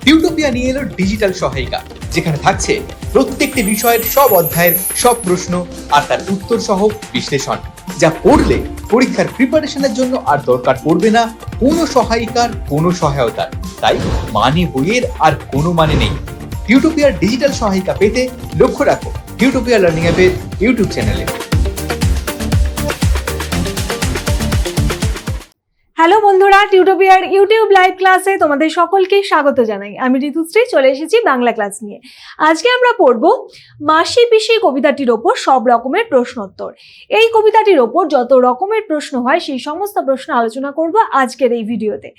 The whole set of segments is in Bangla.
টিউটোপিয়া নিয়ে এলো ডিজিটাল সহায়িকা, যেখানে থাকছে প্রত্যেকটি বিষয়ের সব অধ্যায়ের সব প্রশ্ন আর তার উত্তর সহ বিশ্লেষণ, যা পড়লে পরীক্ষার প্রিপারেশনের জন্য আর দরকার পড়বে না কোনো সহায়িকার, কোনো সহায়তার। তাই মানে বইয়ের আর কোনো মানে নেই। টিউটোপিয়ার ডিজিটাল সহায়িকা পেতে লক্ষ্য রাখো টিউটোপিয়া লার্নিং অ্যাপের ইউটিউব চ্যানেলে। হ্যালো বন্ধুরা, টিউটোপিয়ার ইউটিউব লাইভ ক্লাসে তোমাদের সকলকে স্বাগত জানাই। আমি ঋতুশ্রী চলে এসেছি বাংলা ক্লাস নিয়ে। আজকে আমরা পড়ব মাসি পিসি কবিতাটির ওপর সব রকমের প্রশ্নোত্তর। এই কবিতাটির ওপর যত রকমের প্রশ্ন হয় সেই সমস্ত প্রশ্ন আলোচনা করব আজকের এই ভিডিওতে।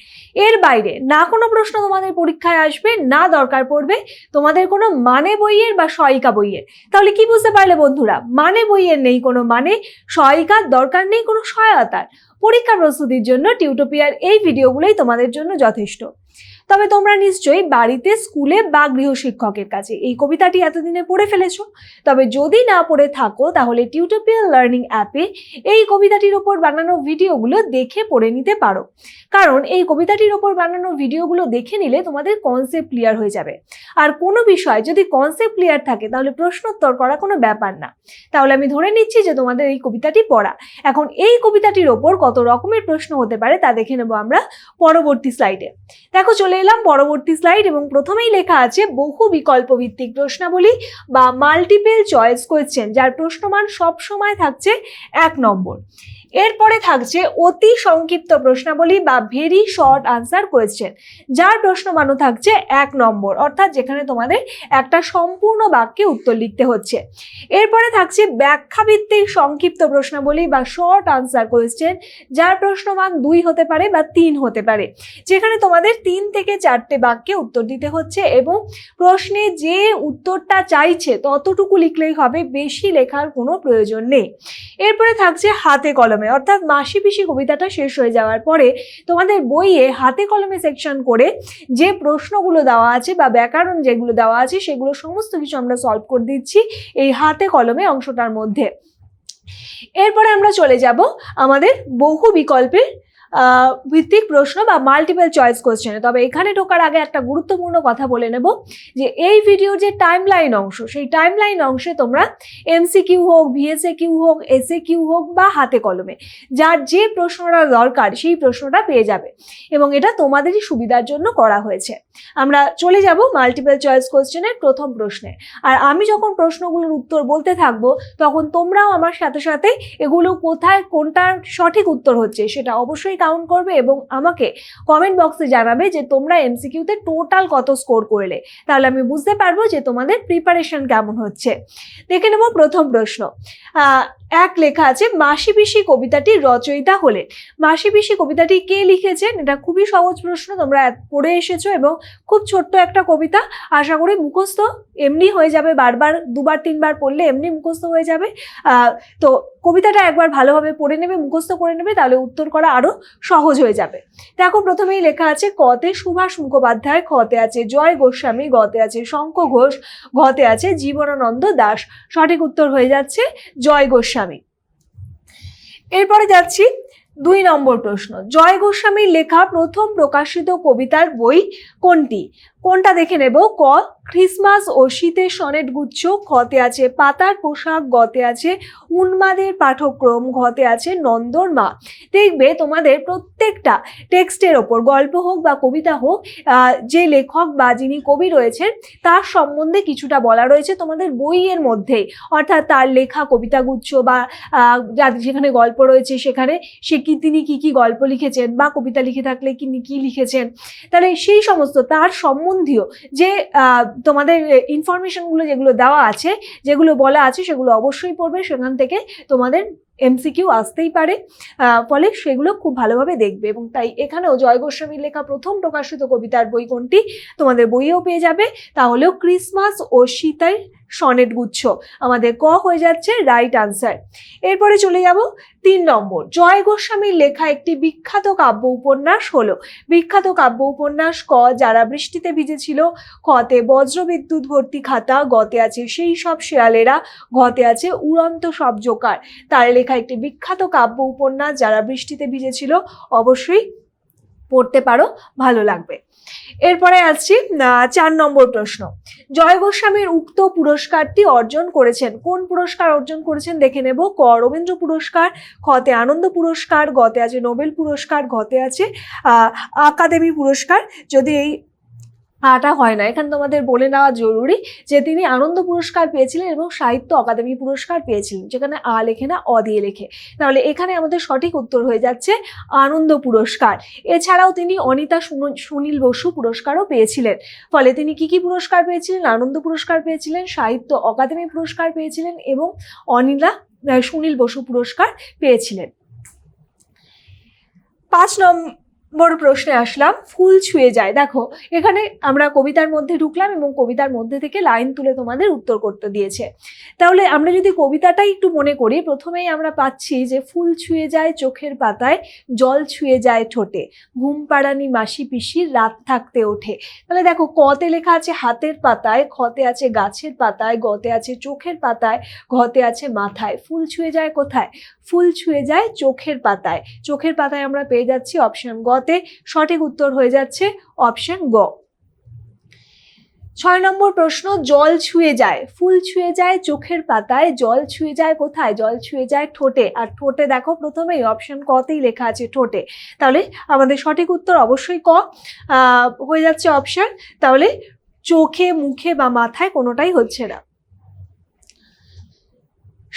এর বাইরে না কোনো প্রশ্ন তোমাদের পরীক্ষায় আসবে, না দরকার পড়বে তোমাদের কোনো মানে বইয়ের বা সহায়িকা বইয়ের। তাহলে কি বুঝতে পারলে বন্ধুরা? মানে বইয়ের নেই কোনো মানে, সহায়িকার দরকার নেই কোনো সহায়তার। পরীক্ষা প্রস্তুতির জন্য টিউটোপিয়ার এই ভিডিওগুলোই তোমাদের জন্য যথেষ্ট। তবে তোমরা নিশ্চয়ই বাড়িতে, স্কুলে বা গৃহশিক্ষকের কাছে এই কবিতাটি এতদিনে পড়ে ফেলেছো। তবে যদি না পড়ে থাকো তাহলে টিউটোপিয়া লার্নিং অ্যাপে এই কবিতাটির ওপর বানানো ভিডিওগুলো দেখে পড়ে নিতে পারো। কারণ এই কবিতাটির ওপর বানানো ভিডিওগুলো দেখে নিলে তোমাদের কনসেপ্ট ক্লিয়ার হয়ে যাবে। আর কোনো বিষয় যদি কনসেপ্ট ক্লিয়ার থাকে তাহলে প্রশ্নোত্তর করা কোনো ব্যাপার না। তাহলে আমি ধরে নিচ্ছি যে তোমাদের এই কবিতাটি পড়া। এখন এই কবিতাটির ওপর কত রকমের প্রশ্ন হতে পারে তা দেখে নেব আমরা পরবর্তী স্লাইডে। দেখো চলে এলাম পরবর্তী স্লাইড এবং প্রথমেই লেখা আছে বহু বিকল্প ভিত্তিক প্রশ্নাবলী বা মাল্টিপল চয়েস কোয়েশ্চেন, যার প্রশ্নমান সব সময় থাকছে 1 নম্বর। এরপরে থাকছে অতি সংক্ষিপ্ত প্রশ্নাবলী বা ভেরি শর্ট আনসার কোয়েশ্চেন, যার প্রশ্নমানও থাকছে 1 নম্বর, অর্থাৎ যেখানে তোমাদের একটা সম্পূর্ণ বাক্যে উত্তর লিখতে হচ্ছে। এরপরে থাকছে ব্যাখ্যা ভিত্তিক সংক্ষিপ্ত প্রশ্নাবলী বা শর্ট আনসার কোয়েশ্চেন, যার প্রশ্নমান 2 হতে পারে বা 3 হতে পারে, যেখানে তোমাদের 3 থেকে 4টে বাক্যে উত্তর দিতে হচ্ছে এবং প্রশ্নে যে উত্তরটা চাইছে ততটুকু লিখলেই হবে, বেশি লেখার কোনো প্রয়োজন নেই। এরপরে থাকছে হাতে কলমে, অর্থাৎ মাসি পিসি কবিতাটা শেষ হয়ে যাওয়ার পরে তোমাদের বইয়ে হাতে কলমে সেকশন করে যে প্রশ্নগুলো দেওয়া আছে বা ব্যাকরণ যেগুলো দেওয়া আছে সেগুলো সমস্ত কিছু আমরা সলভ করে দিচ্ছি এই হাতে কলমে অংশটার মধ্যে। এরপরে আমরা চলে যাব আমাদের বহু বিকল্পের ভিত্তিক প্রশ্ন বা মাল্টিপল চয়েস কোশ্চেনে। তবে এখানে ঢোকার আগে একটা গুরুত্বপূর্ণ কথা বলে নেব যে এই ভিডিওর যে টাইমলাইন অংশ, সেই টাইমলাইন অংশে তোমরা এমসিকিউ হোক, ভিএসএকিউ হোক, এসএকিউ হোক বা হাতে কলমে যার যে প্রশ্নটা দরকার সেই প্রশ্নটা পেয়ে যাবে এবং এটা তোমাদেরই সুবিধার জন্য করা হয়েছে। আমরা চলে যাব মাল্টিপল চয়েস কোশ্চেনের প্রথম প্রশ্নে। আর আমি যখন প্রশ্নগুলোর উত্তর বলতে থাকবো তখন তোমরাও আমার সাথে সাথে এগুলো কোথায় কোনটার সঠিক উত্তর হচ্ছে সেটা অবশ্যই কাউন্ট করবে এবং আমাকে কমেন্ট বক্সে জানাবে যে তোমরা এমসিকিউতে টোটাল কত স্কোর করলে। তাহলে আমি বুঝতে পারবো যে তোমাদের প্রিপারেশন কেমন হচ্ছে। দেখে নেব প্রথম প্রশ্ন। এক লেখা আছে মাসি পিসি কবিতাটির রচয়িতা হলেন। মাসি পিসি কবিতাটি কে লিখেছেন? এটা খুবই সহজ প্রশ্ন, তোমরা পড়ে এসেছো এবং খুব ছোট্ট একটা কবিতা, আশা করি মুখস্থ এমনি হয়ে যাবে, বারবার 2বার 3বার পড়লে এমনি মুখস্থ হয়ে যাবে। তো কবিতাটা একবার ভালোভাবে পড়ে নেবে, মুখস্থ করে নেবে, তাহলে উত্তর করা আরো সহজ হয়ে যাবে। দেখো প্রথমেই লেখা আছে কতে সুভাষ মুখোপাধ্যায়, খতে আছে জয় গোস্বামী, গতে আছে শঙ্খ ঘোষ, ঘতে আছে জীবনানন্দ দাশ। সঠিক উত্তর হয়ে যাচ্ছে জয় গোস্বামী। এরপরে যাচ্ছি 2 নম্বর প্রশ্ন। জয় গোস্বামীর লেখা প্রথম প্রকাশিত কবিতার বই কোনটি? কোনটা দেখে নেব। ক ক্রিসমাস ও শীতের সনেট গুচ্ছ, খতে আছে পাতার পোশাক, গতে আছে উন্মাদের পাঠক্রম, ঘতে আছে নন্দর মা। দেখবে তোমাদের প্রত্যেকটা টেক্সটের ওপর, গল্প হোক বা কবিতা হোক, যে লেখক বা যিনি কবি রয়েছেন তার সম্বন্ধে কিছুটা বলা রয়েছে তোমাদের বইয়ের মধ্যেই, অর্থাৎ তার লেখা কবিতাগুচ্ছ বা যেখানে গল্প রয়েছে সেখানে তিনি কি গল্প লিখেছেন বা কবিতা লিখে থাকলে কি লিখেছেন, তাহলে সেই সমস্ত তার সম্বন্ধীয় যে তোমাদের ইনফরমেশনগুলো যেগুলো দেওয়া আছে, যেগুলো বলা আছে সেগুলো অবশ্যই পড়বে। সেখান থেকে তোমাদের এমসিকিউ আসতেই পারে, ফলে সেগুলো খুব ভালোভাবে দেখবে। এবং তাই এখানেও জয় গোস্বামীর লেখা প্রথম প্রকাশিত কবিতার বই কোনটি তোমাদের বইয়েও পেয়ে যাবে, তাহলেও ক্রিসমাস ও শীতের সনেট গুচ্ছ আমাদের ক হয়ে যাচ্ছে রাইট আনসার। এরপরে চলে যাব 3 নম্বর। জয় গোস্বামীর লেখা একটি বিখ্যাত কাব্য উপন্যাস হলো। বিখ্যাত কাব্য উপন্যাস ক যারা বৃষ্টিতে ভিজেছিল, খতে বজ্রবিদ্যুৎ ভর্তি খাতা, গতে আছে সেই সব শেয়ালেরা, ঘতে আছে উড়ন্ত সব জোকার। তার লেখা একটি বিখ্যাত কাব্য উপন্যাস যারা বৃষ্টিতে ভিজেছিল অবশ্যই পড়তে পারো, ভালো লাগবে। এরপরে আসছি 4 নম্বর প্রশ্ন। জয় গোস্বামীর উক্ত পুরস্কারটি অর্জন করেছেন, কোন পুরস্কার অর্জন করেছেন দেখে নেব। ক রবীন্দ্র পুরস্কার, খতে আনন্দ পুরস্কার, গতে আছে নোবেল পুরস্কার, ঘতে আছে আকাদেমি পুরস্কার। যদি এই আটা হয় না, এখানে তোমাদের বলে নেওয়া জরুরি যে তিনি আনন্দ পুরস্কার পেয়েছিলেন এবং সাহিত্য অকাদেমি পুরস্কার পেয়েছিলেন, যেখানে আ লেখে না, অ দিয়ে লেখে। তাহলে এখানে আমাদের সঠিক উত্তর হয়ে যাচ্ছে আনন্দ পুরস্কার। এছাড়াও তিনি অনিতা সুনীল বসু পুরস্কারও পেয়েছিলেন। ফলে তিনি কি কি পুরস্কার পেয়েছিলেন? আনন্দ পুরস্কার পেয়েছিলেন, সাহিত্য অকাদেমি পুরস্কার পেয়েছিলেন এবং অনিতা সুনীল বসু পুরস্কার পেয়েছিলেন। 5 নম্বর প্রশ্নে আসলাম, ফুল ছুঁয়ে যায়। দেখো এখানে আমরা কবিতার মধ্যে ঢুকলাম এবং কবিতার মধ্যে থেকে লাইন তুলে তোমাদের উত্তর করতে দিয়েছে। তাহলে আমরা যদি কবিতাটাই একটু মনে করি, প্রথমেই আমরা পাচ্ছি যে ফুল ছুঁয়ে যায় চোখের পাতায়, জল ছুঁয়ে যায় ঠোঁটে, ঘুম পাড়ানি মাসি পিসির রাত থাকতে ওঠে। তাহলে দেখো কতে লেখা আছে হাতের পাতায়, খতে আছে গাছের পাতায়, গতে আছে চোখের পাতায়, ঘতে আছে মাথায়। ফুল ছুঁয়ে যায় কোথায়? ফুল ছুঁয়ে যায় চোখের পাতায়। চোখের পাতায় আমরা পেয়ে যাচ্ছি অপশন গতে। সঠিক উত্তর হয়ে যাচ্ছে অপশন গ। 6 নম্বর প্রশ্ন, জল ছুঁয়ে যায়। ফুল ছুঁয়ে যায় চোখের পাতায়, জল ছুঁয়ে যায় কোথায়? জল ছুঁয়ে যায় ঠোঁটে। আর ঠোঁটে দেখো প্রথমেই অপশন কতেই লেখা আছে ঠোঁটে। তাহলে আমাদের সঠিক উত্তর অবশ্যই ক হয়ে যাচ্ছে অপশন। তাহলে চোখে, মুখে বা মাথায় কোনোটাই হচ্ছে না।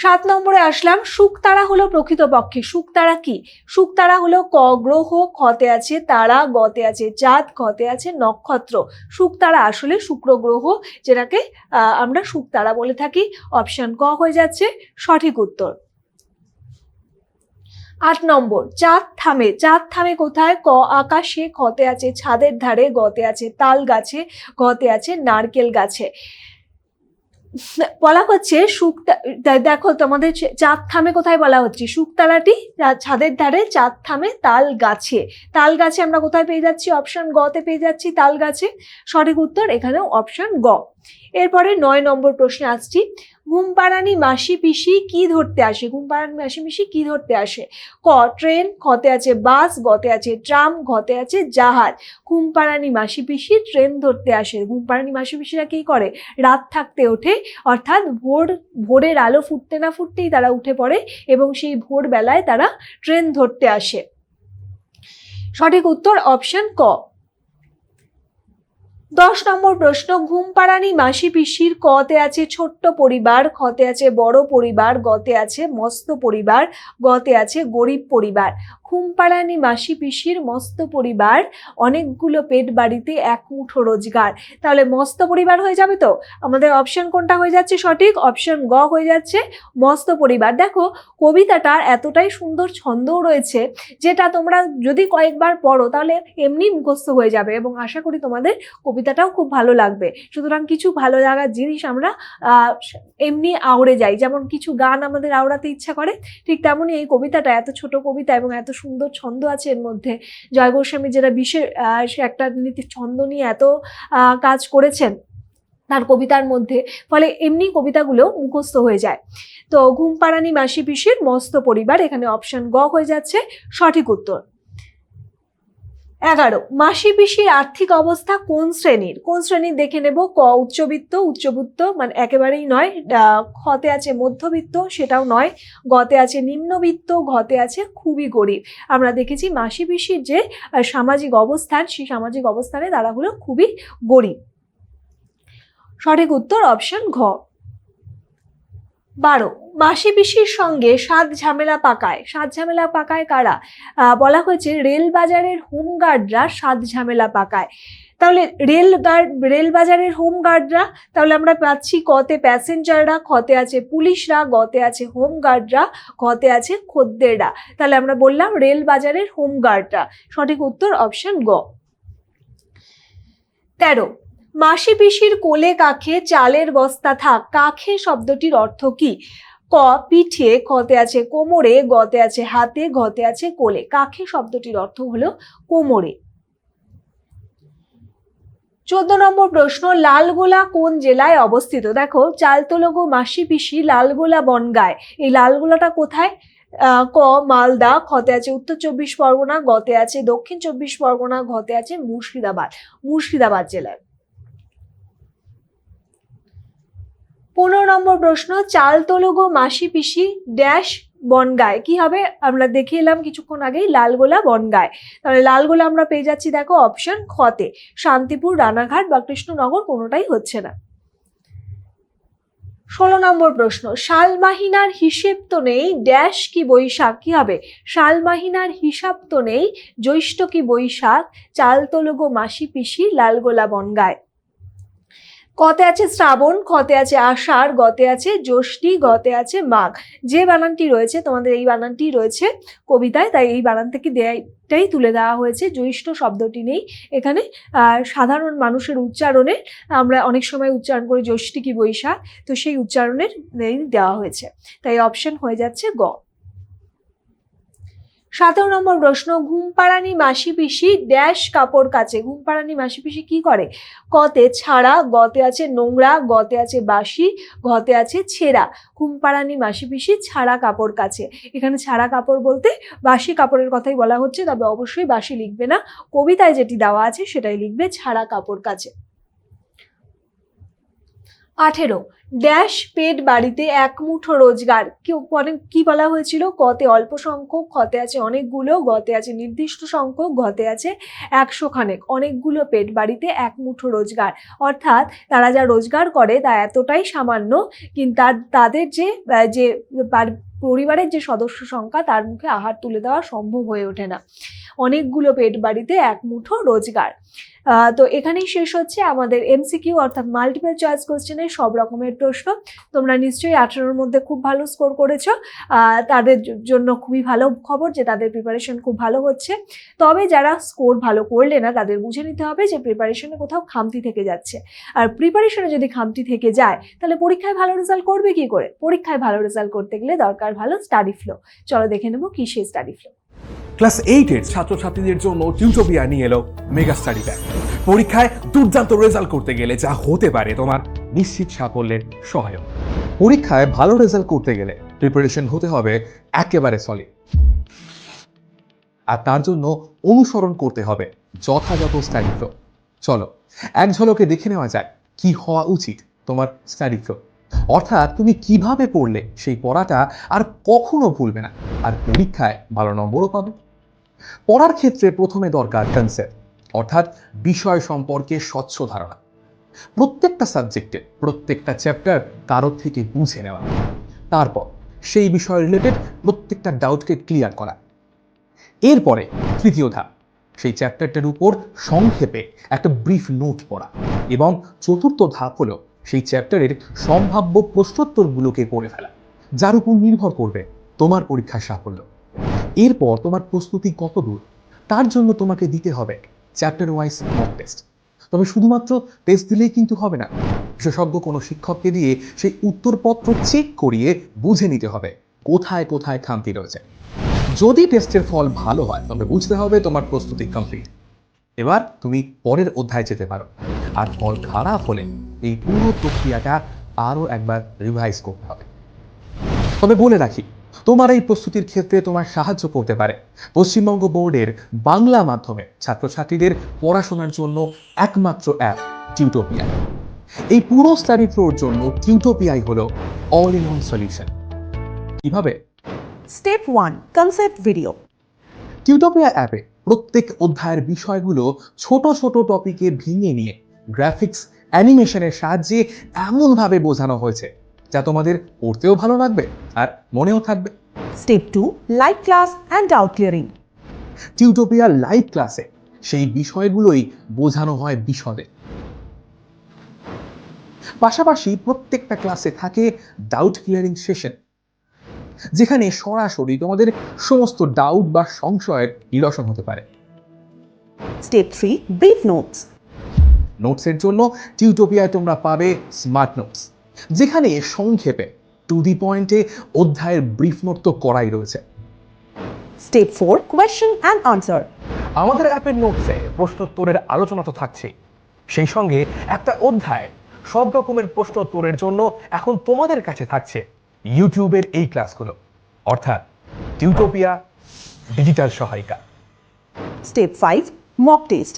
7 নম্বরে আসলাম, শুকতারা হলো প্রকৃতপক্ষে। শুকতারা কি? শুকতারা হলো ক গ্রহ, খতে আছে তারা, গতে আছে চাঁদ, ঘতে আছে নক্ষত্র। শুকতারা আসলে শুক্র গ্রহ, যেটাকে আমরা শুকতারা বলে থাকি। অপশন ক হয়ে যাচ্ছে সঠিক উত্তর। 8 নম্বর, চাঁদ থামে। চাঁদ থামে কোথায়? ক আকাশে, খতে আছে ছাদের ধারে, গতে আছে তাল গাছে, ঘতে আছে নারকেল গাছে। বলা হচ্ছে দেখো তোমাদের চাঁদ থামে কোথায় বলা হচ্ছে? শুকতারাটি ছাদের ধারে, চাঁদ থামে তাল গাছে। তাল গাছে আমরা কোথায় পেয়ে যাচ্ছি? অপশন গ তে পেয়ে যাচ্ছি তাল গাছে। সঠিক উত্তর এখানেও অপশন গ। এরপরে 9 নম্বর প্রশ্নে আসছি, ঘুম পাড়ানি মাসি পিসি কি ধরতে আসে? ঘুম পাড়ানি মাসি পিসি কি ধরতে আসে? ক ট্রেন, খতে আছে বাস, গতে আছে ট্রাম, ঘতে আছে জাহাজ। ঘুম পাড়ানি মাসি পিসি ট্রেন ধরতে আসে। ঘুম পাড়ানি মাসি পিসিরা কি করে? রাত থাকতে ওঠে, অর্থাৎ ভোরের আলো ফুটতে না ফুটতেই তারা উঠে পড়ে এবং সেই ভোর বেলায় তারা ট্রেন ধরতে আসে। সঠিক উত্তর অপশন ক। 10 নম্বর প্রশ্ন, ঘুম পাড়ানি মাসি পিসির কতে আছে ছোট্ট পরিবার, খতে আছে বড় পরিবার, গতে আছে মস্ত পরিবার, গতে আছে গরিব পরিবার। ঘুম পাড়ানি মাসি পিসির মস্ত পরিবার, অনেকগুলো পেট বাড়িতে এক মুঠো রোজগার। তাহলে মস্ত পরিবার হয়ে যাবে তো? আমাদের অপশন কোনটা হয়ে যাচ্ছে সঠিক? অপশন গ হয়ে যাচ্ছে মস্ত পরিবার। দেখো কবিতাটার এতটাই সুন্দর ছন্দও রয়েছে, যেটা তোমরা যদি কয়েকবার পড়ো তাহলে এমনি মুখস্থ হয়ে যাবে এবং আশা করি তোমাদের কবিতাটাও খুব ভালো লাগবে। সুতরাং কিছু ভালো লাগার জিনিস আমরা এমনি আওড়ে যাই, যেমন কিছু গান আমাদের আওড়াতে ইচ্ছা করে, ঠিক তেমনই এই কবিতাটা এত ছোট কবিতা এবং এত সুন্দর ছন্দ আছে এর মধ্যে। জয় গোস্বামী যেটা বিশেষ একটা নীতি ছন্দ নিয়ে এত কাজ করেছেন তার কবিতার মধ্যে, ফলে এমনি কবিতাগুলো মুখস্থ হয়ে যায়। তো ঘুম পাড়ানি মাসি পিসির মস্ত পরিবার, এখানে অপশন গ হয়ে যাচ্ছে সঠিক উত্তর। 11, মাসি পিসির আর্থিক অবস্থা কোন শ্রেণীর? কোন শ্রেণীর দেখে নেব। ক উচ্চবিত্ত, উচ্চবিত্ত মানে একেবারেই নয়। খতে আছে মধ্যবিত্ত, সেটাও নয়। গতে আছে নিম্নবিত্ত, ঘতে আছে খুবই গরিব। আমরা দেখেছি মাসি পিসির যে সামাজিক অবস্থান, সেই সামাজিক অবস্থানে তারা হলো খুবই গরিব। সঠিক উত্তর অপশন ঘ। 12, মাসি পিসির সঙ্গে সাত ঝামেলা পাকায়। সাত ঝামেলা পাকায় কারা? বলা হয়েছে রেল বাজারের হোমগার্ডরা সাত ঝামেলা পাকায়। তাহলে রেল বাজারের হোমগার্ডরা, তাহলে আমরা পাচ্ছি কতে প্যাসেঞ্জাররা, খতে আছে পুলিশরা, গতে আছে হোমগার্ডরা, ঘতে আছে খদ্দেররা। তাহলে আমরা বললাম রেল বাজারের হোমগার্ডরা। সঠিক উত্তর অপশন গ। 13, মাসি পিসির কোলে কাখে চালের বস্তা থাক। কাখে শব্দটির অর্থ কি? ক পিঠে, খতে আছে কোমরে, গতে আছে হাতে, ঘতে আছে কোলে। কাখে শব্দটির অর্থ হলো কোমরে। 14 নম্বর প্রশ্ন, লালগোলা কোন জেলায় অবস্থিত? দেখো চাল তোলো গো মাসি পিসি লালগোলা বনগায়। এই লালগোলাটা কোথায়? ক মালদা, খতে আছে উত্তর চব্বিশ পরগনা, গতে আছে দক্ষিণ চব্বিশ পরগনা, ঘতে আছে মুর্শিদাবাদ জেলায়। 15 নম্বর প্রশ্ন, চাল তোলো গো মাসি পিসি ড্যাশ বনগায়, কি হবে? আমরা দেখে এলাম কিছুক্ষণ আগেই, লালগোলা বনগায়। তাহলে লালগোলা আমরা পেয়ে যাচ্ছি দেখো অপশন খতে, শান্তিপুর, রানাঘাট বা কৃষ্ণনগর কোনোটাই হচ্ছে না। 16 নম্বর প্রশ্ন, শালমাহিনার হিসেব তো নেই ড্যাশ কি বৈশাখ, কি হবে? শালমাহিনার হিসাব তো নেই জ্যৈষ্ঠ কি বৈশাখ, চাল তোলো গো মাসি পিসি লালগোলা বনগায়। কতে আছে শ্রাবণ, খতে আছে আষাঢ়, গতে আছে জ্যৈষ্ঠী, গতে আছে মাঘ। যে বানানটি রয়েছে তোমাদের এই বানানটি রয়েছে কবিতায়, তাই এই বানান থেকে দেয়াটাই তুলে দেওয়া হয়েছে, জ্যৈষ্ঠ শব্দটি নেই এখানে। সাধারণ মানুষের উচ্চারণে আমরা অনেক সময় উচ্চারণ করি জ্যৈষ্ঠী কি বৈশাখ, তো সেই উচ্চারণের দেওয়া হয়েছে, তাই অপশন হয়ে যাচ্ছে গ। 17 নম্বর প্রশ্ন, ঘুমপাড়ানি মাসি পিসি ড্যাশ কাপড় কাচে, ঘুমপাড়ানি মাসি পিসি কি করে? কতে ছাড়া, গতে আছে নোংরা, গতে আছে বাসি, ঘতে আছে ছেঁড়া। ঘুমপাড়ানি মাসি পিসি ছাড়া কাপড় কাচে, এখানে ছাড়া কাপড় বলতে বাসি কাপড়ের কথাই বলা হচ্ছে, তবে অবশ্যই বাসি লিখবে না, কবিতায় যেটি দেওয়া আছে সেটাই লিখবে, ছাড়া কাপড় কাচে। 18, ড্যাশ পেট বাড়িতে এক মুঠো রোজগার, কি বলা হয়েছিল? কতে অল্প সংখ্যক, খতে আছে অনেকগুলো, গতে আছে নির্দিষ্ট সংখ্যক, ঘতে আছে 100 খানেক। অনেকগুলো পেট বাড়িতে এক মুঠো রোজগার, অর্থাৎ তারা যা রোজগার করে তা এতটাই সামান্য, কিন্তু তাদের যে পরিবারের যে সদস্য সংখ্যা তার মুখে আহার তুলে দেওয়া সম্ভব হয়ে ওঠে না। অনেকগুলো পেট বাড়িতে এক মুঠো রোজগার। তো এখানেই শেষ হচ্ছে আমাদের এমসিকিউ অর্থাৎ মাল্টিপল চয়েস কোশ্চেনের সব রকমের প্রশ্ন। তোমরা নিশ্চয়ই 18-র মধ্যে খুব ভালো স্কোর করেছো, তাদের জন্য খুবই ভালো খবর যে তাদের প্রিপারেশন খুব ভালো হচ্ছে। তবে যারা স্কোর ভালো করলে না তাদের বুঝে নিতে হবে যে প্রিপারেশনে কোথাও খামতি থেকে যাচ্ছে, আর প্রিপারেশনে যদি খামতি থেকে যায় তাহলে পরীক্ষায় ভালো রেজাল্ট করবে কি করে? পরীক্ষায় ভালো রেজাল্ট করতে গেলে দরকার ভালো স্টাডি ফ্লো। চলো দেখে নেবো কি সেই স্টাডি ফ্লো। ক্লাস 8-এর ছাত্রছাত্রীদের জন্য টিউটোপিয়া নিয়ে এলো মেগা স্টাডি প্যাক। পরীক্ষায় দুর্দান্ত রেজাল্ট করতে গেলে যা হতে পারে তোমার নিশ্চিত সাফল্যের সহায়ক। পরীক্ষায় ভালো রেজাল্ট করতে গেলে প্রিপারেশন হতে হবে একেবারে সলিড, আর তার জন্য অনুসরণ করতে হবে যথাযথ স্টাডি ফ্লো। চলো এক ঝলকে দেখে নেওয়া যায় কি হওয়া উচিত তোমার স্টাডি ফ্লো, অর্থাৎ তুমি কিভাবে পড়লে সেই পড়াটা আর কখনো ভুলবে না, আর পরীক্ষায় ভালো নম্বরও পাবে। পড়ার ক্ষেত্রে প্রথমে দরকার কনসেপ্ট, অর্থাৎ বিষয় সম্পর্কে স্বচ্ছ ধারণা। প্রত্যেকটা সাবজেক্টের প্রত্যেকটা চ্যাপ্টার কারোর থেকে বুঝে নেওয়া, তারপর সেই বিষয় রিলেটেড প্রত্যেকটা ডাউটকে ক্লিয়ার করা। এরপরে তৃতীয় ধাপ, সেই চ্যাপ্টারটার উপর সংক্ষেপে একটা ব্রিফ নোট পড়া, এবং চতুর্থ ধাপ হলো সেই চ্যাপ্টারের সম্ভাব্য প্রশ্নোত্তরগুলোকে পড়ে ফেলা, যার উপর নির্ভর করবে তোমার পরীক্ষার সাফল্য। এরপর তোমার প্রস্তুতি কত দূর তার জন্য তোমাকে দিতে হবে চ্যাপ্টার ওয়াইজ মক টেস্ট। তবে শুধুমাত্র টেস্ট দিলেই কিন্তু হবে না, বিশেষজ্ঞ কোনো শিক্ষককে দিয়ে সেই উত্তরপত্র চেক করিয়ে বুঝে নিতে হবে কোথায় কোথায় খামতি রয়েছে। যদি টেস্টের ফল ভালো হয় তবে বুঝতে হবে তোমার প্রস্তুতি কমপ্লিট। এবার তুমি পরের অধ্যায়ে যেতে পারো, আর ফল খারাপ হলে এই পুরো প্রক্রিয়াটা আরও একবার রিভাইজ করতে হবে। তবে বলে রাখি, তোমার এই প্রস্তুতির ক্ষেত্রে তোমার সাহায্য করতে পারে পশ্চিমবঙ্গ বোর্ডের বাংলা মাধ্যমে ছাত্রছাত্রীদের পড়াশোনার জন্য একমাত্র অ্যাপ টিউটোপিয়া। এই পুরো স্টাডি ফ্লোর জন্য টিউটোপিয়াই হলো অল ইন ওয়ান সলিউশন। কিভাবে? Step 1. Concept video. টিউটোপিয়া অ্যাপে প্রত্যেক অধ্যায়ের বিষয়গুলো ছোট ছোট টপিকে ভেঙে নিয়ে গ্রাফিক্স অ্যানিমেশনের সাহায্যে এমনভাবে বোঝানো হয়েছে যা তোমাদের পড়তেও ভালো লাগবে আর মনেও থাকবে। Step 2. Live class and doubt clearing. Tutopia live ক্লাসে সেই বিষয়গুলোই বোঝানো হয় বিশদে। পাশাপাশি প্রত্যেকটা ক্লাসে থাকে ডাউট ক্লিয়ারিং সেশন, যেখানে সরাসরি তোমাদের সমস্ত ডাউট বা সংশয়ের নিরসন হতে পারে। Step 3. Brief notes. নোটসের জন্য টিউটোপিয়ায় তোমরা পাবে স্মার্ট নোটস, যেখানে সংক্ষেপে টু দি পয়েন্টে অধ্যায়ের ব্রিফ নোট তো করাই রয়েছে। Step 4. Question and answer. আমাদের অ্যাপের নোটসে প্রশ্নোত্তরের আলোচনা তো থাকছেই, সেই সঙ্গে একটা অধ্যায় সব রকমের প্রশ্নোত্তরের জন্য এখন তোমাদের কাছে থাকছে ইউটিউবের এই ক্লাসগুলো, অর্থাৎ টিউটোপিয়া ডিজিটাল সহায়িকা। Step 5 mock test.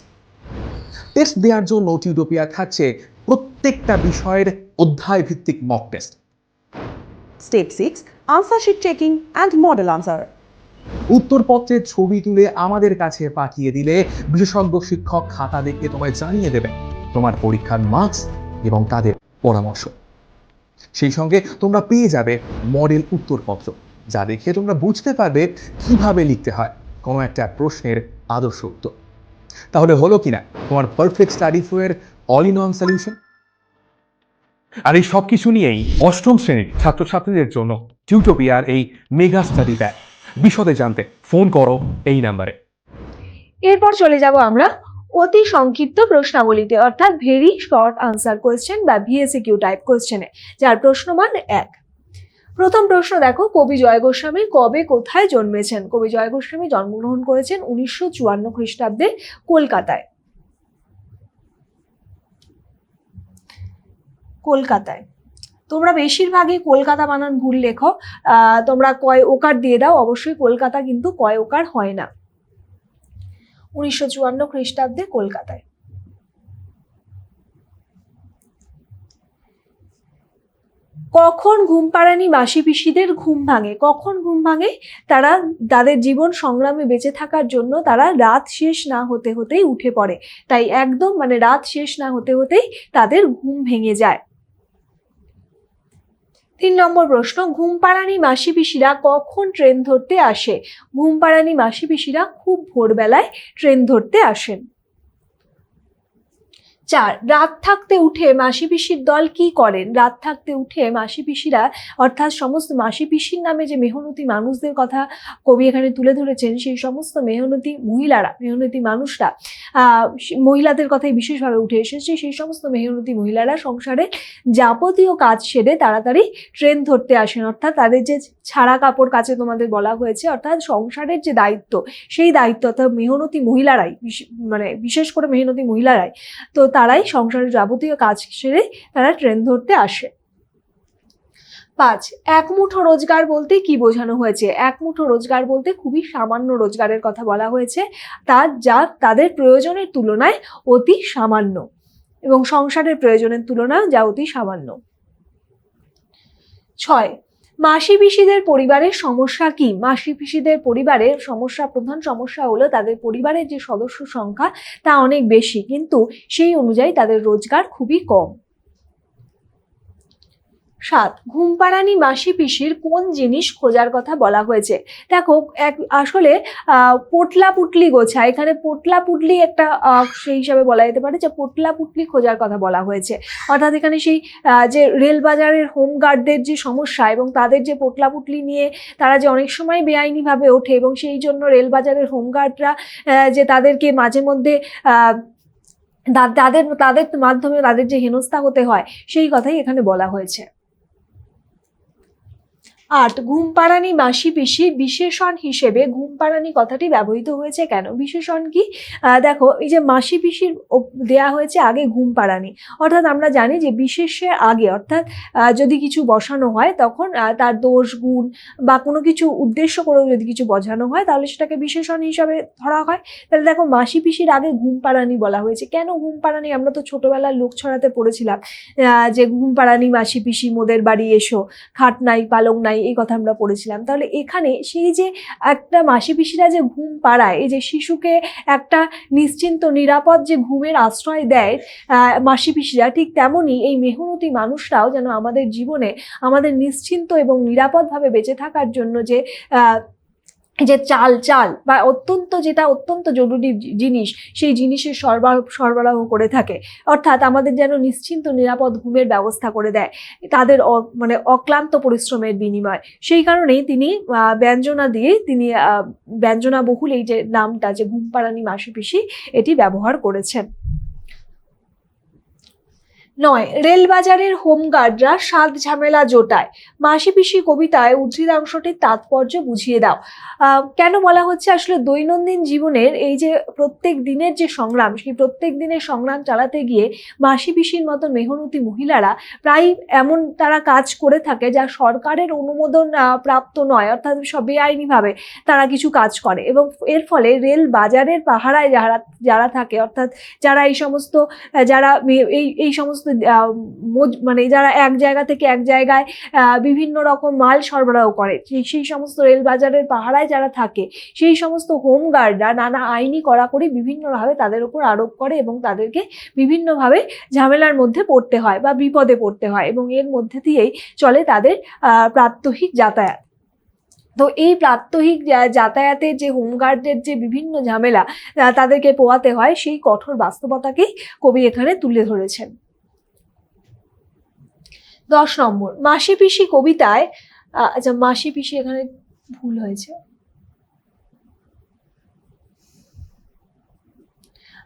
টেস্ট দেওয়ার জন্য টিউটোপিয়া থাকছে প্রত্যেকটা বিষয়ের অধ্যায় ভিত্তিক mock test. Step 6 answer sheet checking and model answer. উত্তরপত্রের ছবি তুলে আমাদের কাছে পাঠিয়ে দিলে বিশেষজ্ঞ শিক্ষক খাতা দেখে তোমায় জানিয়ে দেবে তোমার পরীক্ষার মার্কস এবং তাদের পরামর্শ। সেই সঙ্গে তোমরা পেয়ে যাবে মডেল উত্তরপত্র, যা দেখে তোমরা বুঝতে পারবে কিভাবে লিখতে হয় কোনো একটা প্রশ্নের আদর্শ উত্তর। তাহলে হলো কিনা তোমার পারফেক্ট স্টাডি ফ্লোয়ের অল ইন ওয়ান সলিউশন। আর এই সব কিছু নিয়েই অষ্টম শ্রেণীর ছাত্রছাত্রীদের জন্য টিউটোপিয়ার এই মেগা স্টাডি প্যাক। বিশদে জানতে ফোন করো এই নাম্বারে। এরপর চলে যাব আমরা অতি সংক্ষিপ্ত প্রশ্নাবলীতে, অর্থাৎ ভেরি শর্ট আনসার কোয়েশ্চেন বা ভিএসিকিউ টাইপ কোয়েশ্চেনে, যার প্রশ্নমান 1। প্রথম প্রশ্ন দেখো, কবি জয় গোস্বামী কবে কোথায় জন্মেছেন? কবি জয় গোস্বামী জন্মগ্রহণ করেছেন 1954 খ্রিস্টাব্দে কলকাতায়। কলকাতায়। তোমরা বেশিরভাগই কলকাতা বানান ভুল লেখো, তোমরা কয় ওকার দিয়ে দাও, অবশ্যই কলকাতা কিন্তু কয় ওকার হয় না। 1954 খ্রিস্টাব্দে কলকাতায়। কখন ঘুমপাড়ানি মাসি পিসিদের ঘুম ভাঙে? কখন ঘুম ভাঙে? তারা তাদের জীবন সংগ্রামে বেঁচে থাকার জন্য তারা রাত শেষ না হতে হতেই উঠে পড়ে, তাই একদম মানে রাত শেষ না হতে হতেই তাদের ঘুম ভেঙে যায়। 3 নম্বর প্রশ্ন, ঘুমপাড়ানি মাসি পিসিরা কখন ট্রেন ধরতে আসে? ঘুমপাড়ানি মাসি পিসিরা খুব ভোরবেলায় ট্রেন ধরতে আসেন। 4, রাত থাকতে উঠে মাসি পিসির দল কি করেন? রাত থাকতে উঠে মাসি পিসিরা, অর্থাৎ সমস্ত মাসি পিসির নামে যে মেহনতি মানুষদের কথা কবি এখানে তুলে ধরেছেন, সেই সমস্ত মেহনতি মহিলারা, মেহনতি মানুষরা, মহিলাদের কথাই বিশেষভাবে উঠে এসেছে, সেই সমস্ত মেহনতি মহিলারা সংসারে যাবতীয় কাজ সেরে তাড়াতাড়ি ট্রেন ধরতে আসেন, অর্থাৎ তাদের যে ছাড়া কাপড় কাচে তোমাদের বলা হয়েছে, অর্থাৎ সংসারের যে দায়িত্ব, সেই দায়িত্ব অর্থাৎ মেহনতি মহিলারাই, মানে বিশেষ করে মেহনতি মহিলারাই, তো তারাই সংসারের যাবতীয় কাজ সেরে তারা ট্রেন ধরতে আসে। 5, এক মুঠো রোজগার বলতে কি বোঝানো হয়েছে? এক মুঠো রোজগার বলতে খুবই সামান্য রোজগারের কথা বলা হয়েছে, যা তাদের প্রয়োজনের তুলনায় অতি সামান্য, এবং সংসারের প্রয়োজনের তুলনায় যা অতি সামান্য। 6, মাসি পিসিদের পরিবারের সমস্যা কি? মাসি পিসিদের পরিবারের সমস্যা, প্রধান সমস্যা হলো তাদের পরিবারের যে সদস্য সংখ্যা তা অনেক বেশি, কিন্তু সেই অনুযায়ী তাদের রোজগার খুবই কম। 7, ঘুমপাড়ানি মাসি পিসির কোন জিনিস খোঁজার কথা বলা হয়েছে? দেখো, আসলে পোটলা পুটলি গোছা, এখানে পোটলা পুটলি একটা সেই হিসাবে বলা যেতে পারে যে পোটলা পুটলি খোঁজার কথা বলা হয়েছে, অর্থাৎ এখানে সেই যে রেলবাজারের হোমগার্ডদের যে সমস্যা এবং তাদের যে পোটলা পুটলি নিয়ে তারা যে অনেক সময় বেআইনিভাবে ওঠে, এবং সেই জন্য রেলবাজারের হোমগার্ডরা যে তাদেরকে মাঝে মধ্যে তাদের মাধ্যমে তাদের যে হেনস্থা হতে হয়, সেই কথাই এখানে বলা হয়েছে। 8, ঘুমপাড়ানি মাসি পিসি বিশেষণ হিসেবে ঘুমপাড়ানি কথাটি ব্যবহৃত হয়েছে কেন? বিশেষণ কি? দেখো, এই যে মাসি পিসির দেয়া হয়েছে আগে ঘুমপাড়ানি, অর্থাৎ আমরা জানি যে বিশেষের আগে, অর্থাৎ যদি কিছু বসানো হয় তখন তার দোষ গুণ বা কোনো কিছু উদ্দেশ্য করেও যদি কিছু বোঝানো হয় তাহলে সেটাকে বিশেষণ হিসাবে ধরা হয়। তাহলে দেখো, মাসি পিসির আগে ঘুমপাড়ানি বলা হয়েছে কেন? ঘুমপাড়ানি আমরা তো ছোটবেলার লোক ছড়াতে পড়েছিলাম যে ঘুমপাড়ানি মাসি পিসি মোদের বাড়ি এসো, খাট নাই পালং নাই, এই কথা আমরা পড়েছিলাম। তাহলে এখানে সেই যে একটা মাসি পিসিরা যে ঘুম পাড়ায়, এই যে শিশুকে একটা নিশ্চিন্ত নিরাপদ যে ঘুমের আশ্রয় দেয় মাসি পিসিরা, ঠিক তেমনই এই মেহনতি মানুষরাও যেন আমাদের জীবনে আমাদের নিশ্চিন্ত এবং নিরাপদভাবে বেঁচে থাকার জন্য যে যে চাল বা অত্যন্ত জরুরি জিনিস, সেই জিনিসের সরবরাহ করে থাকে, অর্থাৎ আমাদের যেন নিশ্চিন্ত নিরাপদ ঘুমের ব্যবস্থা করে দেয় তাদের মানে অক্লান্ত পরিশ্রমের বিনিময়। সেই কারণেই তিনি ব্যঞ্জনা দিয়ে, তিনি ব্যঞ্জনা বহুল এই যে নামটা যে ঘুমপাড়ানি মাসি পিসি, এটি ব্যবহার করেছেন। 9, রেলবাজারের হোমগার্ডরা সাত ঝামেলা জোটায়। মাসি পিসি কবিতায় উদ্ধৃতাংশটির তাৎপর্য বুঝিয়ে দাও। কেন বলা হচ্ছে? আসলে দৈনন্দিন জীবনের এই যে প্রত্যেক দিনের যে সংগ্রাম, সেই প্রত্যেক দিনের সংগ্রাম চালাতে গিয়ে মাসি পিসির মতো মেহনতি মহিলারা প্রায় এমন তারা কাজ করে থাকে যা সরকারের অনুমোদন প্রাপ্ত নয়, অর্থাৎ সব বেআইনিভাবে তারা কিছু কাজ করে, এবং এর ফলে রেল বাজারের পাহারায় যারা থাকে, অর্থাৎ যারা এই সমস্ত যারা এই সমস্ত মানে যারা এক জায়গা থেকে এক জায়গায় বিভিন্ন রকম মাল সরবরাহ করে, সেই সমস্ত রেল বাজারের পাহারায় যারা থাকে, সেই সমস্ত হোমগার্ডরা নানা আইনি কড়াকড়ি বিভিন্নভাবে তাদের উপর আরোপ করে এবং তাদেরকে বিভিন্নভাবে ঝামেলার মধ্যে পড়তে হয় বা বিপদে পড়তে হয়, এবং এর মধ্যে দিয়েই চলে তাদের প্রাত্যহিক যাতায়াত। তো এই প্রাত্যহিক যাতায়াতের যে হোমগার্ডদের যে বিভিন্ন ঝামেলা তাদেরকে পোহাতে হয়, সেই কঠোর বাস্তবতাকেই কবি এখানে তুলে ধরেছেন। 10 নম্বর, মাসি পিসি কবিতায় আচ্ছা মাসি পিসি এখানে ভুল হয়েছে।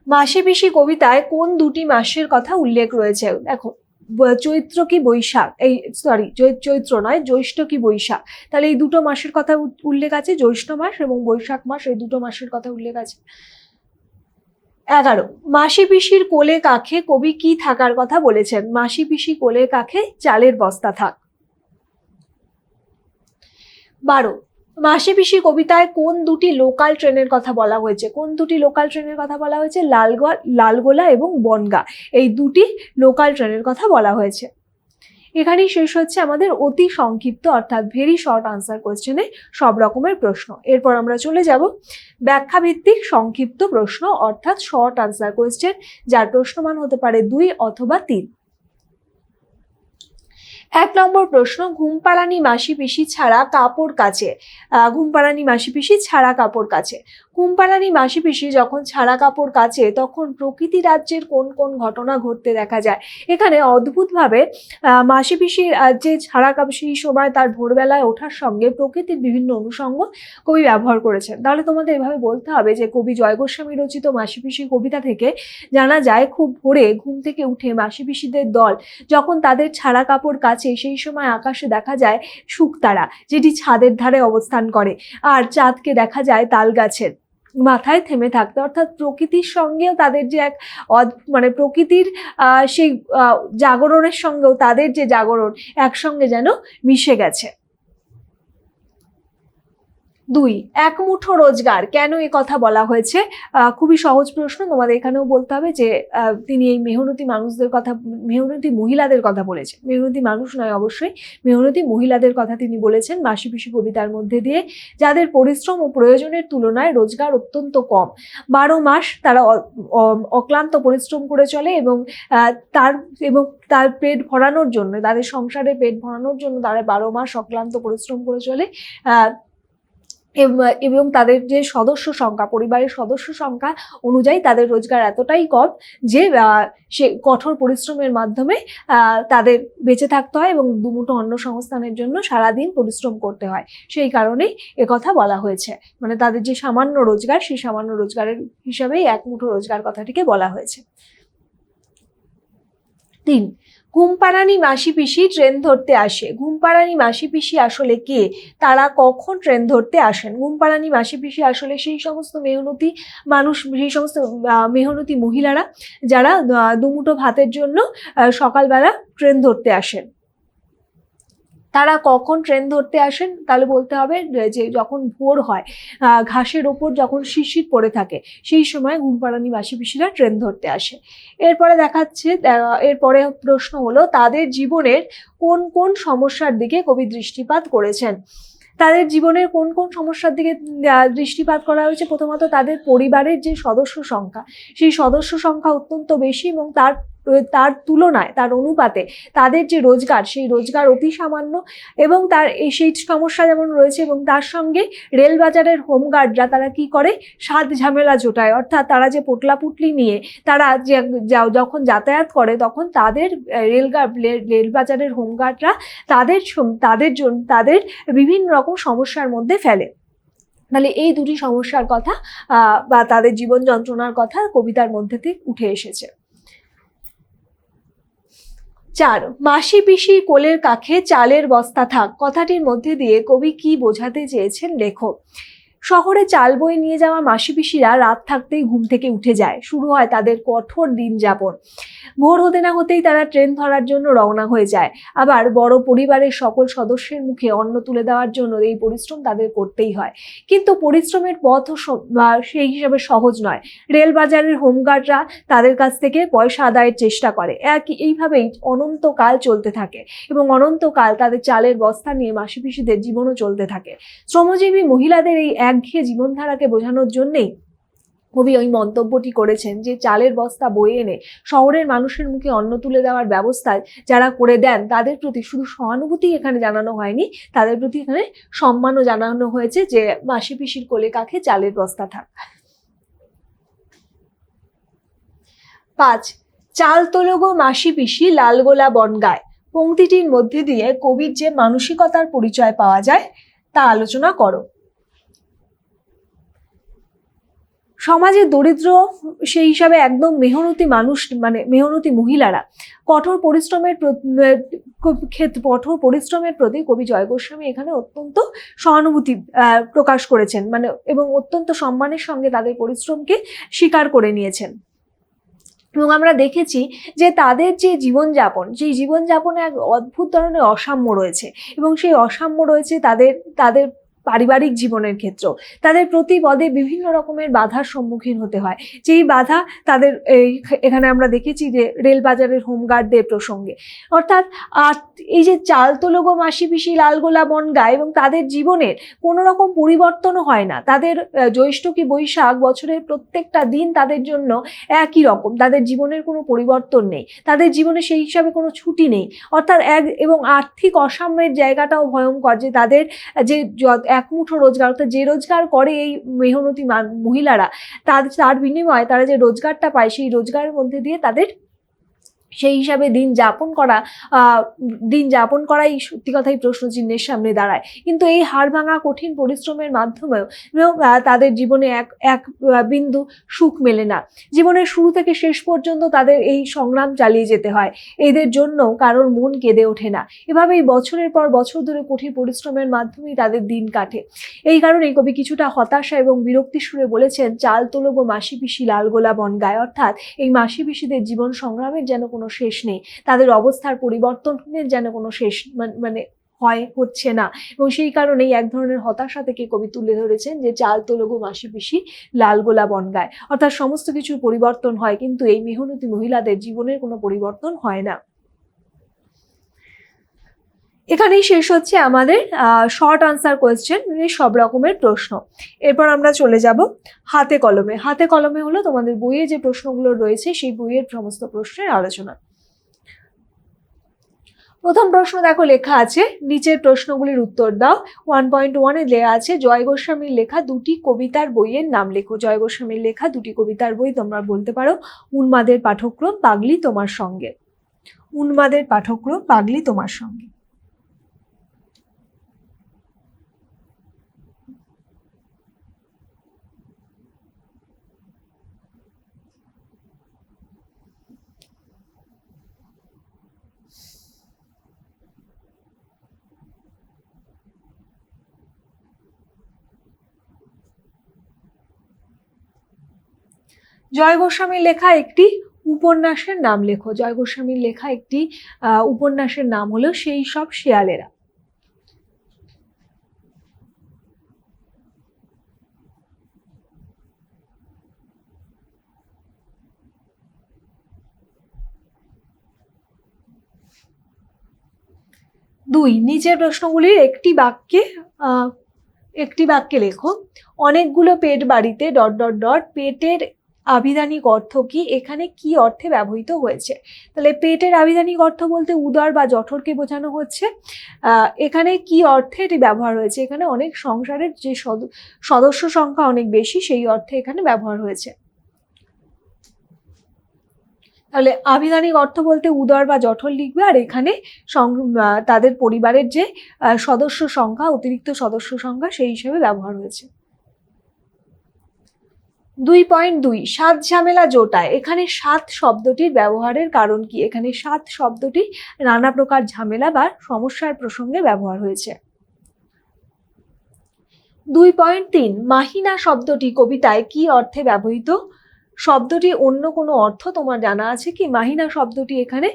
মাসি পিসি কবিতায় কোন দুটি মাসের কথা উল্লেখ রয়েছে? দেখো, চৈত্র কি বৈশাখ, এই সরি চৈত্র নয়, জ্যৈষ্ঠ কি বৈশাখ, তাহলে এই দুটো মাসের কথা উল্লেখ আছে, জ্যৈষ্ঠ মাস এবং বৈশাখ মাস, এই দুটো মাসের কথা উল্লেখ আছে। 11, মাসি পিসির কোলে কাখে কবি কি থাকার কথা বলেছেন? মাসি পিসি কোলে কাখে চালের বস্তা থাক। 12, মাসি পিসি কবিতায় কোন দুটি লোকাল ট্রেনের কথা বলা হয়েছে? কোন দুটি লোকাল ট্রেনের কথা বলা হয়েছে? লালগোলা এবং বনগাঁ, এই দুটি লোকাল ট্রেনের কথা বলা হয়েছে। এখানেই শেষ হচ্ছে আমাদের অতি সংক্ষিপ্ত অর্থাৎ ভেরি শর্ট আনসার কোয়েশ্চেনে সব রকমের প্রশ্ন। এরপর আমরা চলে যাব ব্যাখ্যা ভিত্তিক সংক্ষিপ্ত প্রশ্ন অর্থাৎ শর্ট আনসার কোয়েশ্চেন, যার প্রশ্নমান হতে পারে 2 অথবা 3। 1 নম্বর প্রশ্ন, ঘুমপাড়ানি মাসি পিসি ছাড়া কাপড় কাচে। ঘুমপাড়ানি মাসি পিসি ছাড়া কাপড় কাচে। ঘুমপাড়ানি মাসি পিসি যখন ছাড়া কাপড় কাচে তখন প্রকৃতি রাজ্যের কোন কোন ঘটনা ঘটতে দেখা যায়? এখানে অদ্ভুতভাবে মাসি পিসির যে ছাড়া কাপড়, সেই সময় তার ভোরবেলায় ওঠার সঙ্গে প্রকৃতির বিভিন্ন অনুষঙ্গ কবি ব্যবহার করেছেন। তাহলে তোমাদের এভাবে বলতে হবে যে কবি জয় গোস্বামী রচিত মাসি পিসি কবিতা থেকে জানা যায় খুব ভোরে ঘুম থেকে উঠে মাসি পিসিদের দল যখন তাদের ছাড়া কাপড় কাচে, সেই সময় আকাশে দেখা যায় শুকতারা, যেটি ছাদের ধারে অবস্থান করে, আর চাঁদকে দেখা যায় তাল গাছের মাথায় থেমে থাকতে, অর্থাৎ প্রকৃতির সঙ্গেও তাদের যে এক মানে প্রকৃতির সেই জাগরণের সঙ্গেও তাদের যে জাগরণ একসঙ্গে যেন মিশে গেছে। 2, এক মুঠো রোজগার কেন এ কথা বলা হয়েছে? খুবই সহজ প্রশ্ন, তোমাদের এখানেও বলতে হবে যে তিনি এই মেহনতি মানুষদের কথা, মেহনতি মহিলাদের কথা বলেছেন, মেহনতি মানুষ নয় অবশ্যই, মেহনতি মহিলাদের কথা তিনি বলেছেন মাসি পিসি কবিতার মধ্যে দিয়ে, যাদের পরিশ্রম ও প্রয়োজনের তুলনায় রোজগার অত্যন্ত কম। 12 মাস তারা অক্লান্ত পরিশ্রম করে চলে এবং তার পেট ভরানোর জন্য, তাদের সংসারে পেট ভরানোর জন্য তারা 12 মাস অক্লান্ত পরিশ্রম করে চলে, এবং তাদের যে সদস্য সংখ্যা, পরিবারের সদস্য সংখ্যা অনুযায়ী তাদের রোজগার এতটাই কম যে সে কঠোর পরিশ্রমের মাধ্যমে তাদের বেঁচে থাকতে হয় এবং দুমুঠো অন্ন সংস্থানের জন্য সারাদিন পরিশ্রম করতে হয়। সেই কারণেই একথা বলা হয়েছে, মানে তাদের যে সামান্য রোজগার, সেই সামান্য রোজগারের হিসাবেই এক মুঠো রোজগার কথাটিকে বলা হয়েছে। 3, ঘুমপাড়ানি মাসি পিসি ট্রেন ধরতে আসে। ঘুমপাড়ানি মাসি পিসি আসলে কে? তারা কখন ট্রেন ধরতে আসেন? ঘুমপাড়ানি মাসি পিসি আসলে সেই সমস্ত মেহনতি মানুষ, সেই সমস্ত মেহনতি মহিলারা যারা দুমুঠো ভাতের জন্য সকালবেলা ট্রেন ধরতে আসেন। তারা কখন ট্রেন ধরতে আসেন? তাহলে বলতে হবে যে যখন ভোর হয়, ঘাসের ওপর যখন শিশির পড়ে থাকে, সেই সময় ঘুমপাড়ানি মাসি পিসিরা ট্রেন ধরতে আসে। এরপরে দেখাচ্ছে, এরপরে প্রশ্ন হলো তাদের জীবনের কোন কোন সমস্যার দিকে কবি দৃষ্টিপাত করেছেন? তাদের জীবনের কোন কোন সমস্যার দিকে দৃষ্টিপাত করা হয়েছে? প্রথমত তাদের পরিবারের যে সদস্য সংখ্যা, সেই সদস্য সংখ্যা অত্যন্ত বেশি এবং তার তুলনায়, তার অনুপাতে তাদের যে রোজগার, সেই রোজগার অতি সামান্য, এবং তার সেই সমস্যা যেমন রয়েছে, এবং তার সঙ্গে রেলবাজারের হোমগার্ডরা তারা কি করে? সাত ঝামেলা জোটায়, অর্থাৎ তারা যে পোটলা পুটলি নিয়ে তারা যখন যাতায়াত করে তখন তাদের রেলবাজারের হোমগার্ডরা তাদের বিভিন্ন রকম সমস্যার মধ্যে ফেলে। তাহলে এই দুটি সমস্যার কথা বা তাদের জীবন যন্ত্রণার কথা কবিতার মধ্যে থেকে উঠে এসেছে। 4, মাসি পিসি কোলের কাছে চালের বস্তা থাক কথাটির মধ্যে দিয়ে কবি কি বোঝাতে চেয়েছেন লেখো। শহরে চাল বয়ে নিয়ে যাওয়া মাসি পিসিরা রাত থাকতেই ঘুম থেকে উঠে যায়, শুরু হয় তাদের কঠোর দিন যাপন। ভোর হতে না হতেই তারা ট্রেন ধরার জন্য রওনা হয়ে যায়। আবার বড় পরিবারের সকল সদস্যের মুখে অন্ন তুলে দেওয়ার জন্য এই পরিশ্রম তাদের করতেই হয়। কিন্তু পরিশ্রমের পথও সেই হিসাবে সহজ নয়। রেল বাজারের হোমগার্ডরা তাদের কাছ থেকে পয়সা আদায়ের চেষ্টা করে। এইভাবেই অনন্তকাল চলতে থাকে এবং অনন্তকাল তাদের চালের বস্তা নিয়ে মাসি পিসিদের জীবনও চলতে থাকে। শ্রমজীবী মহিলাদের এই একঘেয়ে জীবনধারাকে বোঝানোর জন্যেই কবি ওই মন্তব্যটি করেছেন যে চালের বস্তা বয়ে এনে শহরের মানুষের মুখে অন্ন তুলে দেওয়ার ব্যবস্থা যারা করে দেন তাদের প্রতি শুধু সহানুভূতি এখানে জানানো হয়নি, তাদের প্রতি এখানে সম্মানও জানানো হয়েছে যে মাসি পিসির কোলে কাকে চালের বস্তা থাক। 5, চাল তোলো গো মাসি পিসি লাল গোলা বনগায় পংক্তিটির মধ্যে দিয়ে কবির যে মানসিকতার পরিচয় পাওয়া যায় তা আলোচনা করো। সমাজে দরিদ্র সেই হিসাবে একদম মেহনতি মানুষ মানে মেহনতি মহিলারা কঠোর পরিশ্রমের প্রতি কবি জয় গোস্বামী এখানে অত্যন্ত সহানুভূতি প্রকাশ করেছেন, মানে এবং অত্যন্ত সম্মানের সঙ্গে তাদের পরিশ্রমকে স্বীকার করে নিয়েছেন। এবং আমরা দেখেছি যে তাদের যে জীবনযাপন, সেই জীবনযাপনে এক অদ্ভুত ধরনের অসাম্য রয়েছে এবং সেই অসাম্য রয়েছে তাদের পারিবারিক জীবনের ক্ষেত্রেও। তাদের প্রতি পদে বিভিন্ন রকমের বাধার সম্মুখীন হতে হয়, যেই বাধা তাদের এখানে আমরা দেখেছি যে রেল বাজারের হোমগার্ডদের প্রসঙ্গে। অর্থাৎ এই যে চাল তোলো গো মাসি পিসি লাল গোলা বনগায় এবং তাদের জীবনের কোনো রকম পরিবর্তনও হয় না। তাদের জ্যৈষ্ঠ কি বৈশাখ বছরের প্রত্যেকটা দিন তাদের জন্য একই রকম, তাদের জীবনের কোনো পরিবর্তন নেই, তাদের জীবনে সেই হিসাবে কোনো ছুটি নেই। অর্থাৎ এবং আর্থিক অসাম্যের জায়গাটাও ভয়ঙ্কর, যে তাদের যে এক মুঠো রোজগার, অর্থাৎ যে রোজগার করে এই মেহনতি মহিলারা তার বিনিময়ে তারা যে রোজগারটা পায় সেই রোজগারের মধ্যে দিয়ে তাদের সেই হিসাবে দিন যাপন করাই সত্যি কথাই প্রশ্নচিহ্নের সামনে দাঁড়ায়। কিন্তু এই হাড় ভাঙা কঠিন পরিশ্রমের মাধ্যমেও তাদের জীবনে এক বিন্দু সুখ মেলে না। জীবনের শুরু থেকে শেষ পর্যন্ত তাদের এই সংগ্রাম চালিয়ে যেতে হয়, এদের জন্য কারোর মন কেঁদে ওঠে না। এভাবেই বছরের পর বছর ধরে কঠিন পরিশ্রমের মাধ্যমেই তাদের দিন কাটে। এই কারণেই কবি কিছুটা হতাশা এবং বিরক্তি সুরে বলেছেন চাল তোলো গো মাসি পিসি লাল গোলা বনগায়। অর্থাৎ এই মাসি পিসিদের জীবন সংগ্রামের যেন কোনো শেষ নেই, তাদের অবস্থার পরিবর্তনের যেন কোনো শেষ হচ্ছে না। এবং সেই কারণেই এক ধরনের হতাশা থেকে কবি তুলে ধরেছেন যে চাল তোলো গো মাসি পিসি লাল গোলা বনগায়। অর্থাৎ সমস্ত কিছুর পরিবর্তন হয় কিন্তু এই মেহনতি মহিলাদের জীবনের কোনো পরিবর্তন হয় না। এখানেই শেষ হচ্ছে আমাদের শর্ট আনসার কোয়েশ্চেন, সব রকমের প্রশ্ন। এরপর আমরা চলে যাব হাতে কলমে। হাতে কলমে হলো তোমাদের বইয়ে যে প্রশ্নগুলো রয়েছে সেই বইয়ের সমস্ত প্রশ্নের আলোচনা। প্রথম প্রশ্ন দেখো লেখা আছে, নিচের প্রশ্নগুলির উত্তর দাও। 1.1 দেওয়া আছে জয় গোস্বামীর লেখা দুটি কবিতার বইয়ের নাম লেখো। জয় গোস্বামীর লেখা দুটি কবিতার বই তোমরা বলতে পারো উন্মাদের পাঠক্রম, পাগলি তোমার সঙ্গে। উন্মাদের পাঠক্রম, পাগলি তোমার সঙ্গে। জয় গোস্বামীর লেখা একটি উপন্যাসের নাম লেখো। জয় গোস্বামীর লেখা একটি উপন্যাসের নাম হলো সেই সব শেয়ালেরা। দুই, নিচের প্রশ্নগুলির একটি বাক্যে লেখো অনেকগুলো পেট বাড়িতে ... পেটের আভিধানিক অর্থ কি? এখানে কি অর্থে ব্যবহৃত হয়েছে? তাহলে পেটের আভিধানিক অর্থ বলতে উদর বা জঠরকে বোঝানো হচ্ছে। এখানে কি অর্থে এটি ব্যবহার হয়েছে? এখানে অনেক সংসারের যে সদস্য সংখ্যা অনেক বেশি সেই অর্থে এখানে ব্যবহার হয়েছে। তাহলে আভিধানিক অর্থ বলতে উদর বা জঠর লিখবে, আর এখানে তাদের পরিবারের যে সদস্য সংখ্যা, অতিরিক্ত সদস্য সংখ্যা সেই হিসেবে ব্যবহার হয়েছে। 2.2 সাত ঝামেলা জোটায়, এখানে সাত শব্দটির ব্যবহারের কারণ কি? এখানে সাত শব্দটি নানা প্রকার ঝামেলা বা সমস্যার প্রসঙ্গে ব্যবহার হয়েছে। 2.3 মাহিনা শব্দটি কবিতায় কি অর্থে ব্যবহৃত? শব্দটি অন্য কোনো অর্থ তোমার জানা আছে কি? মাহিনা শব্দটি এখানে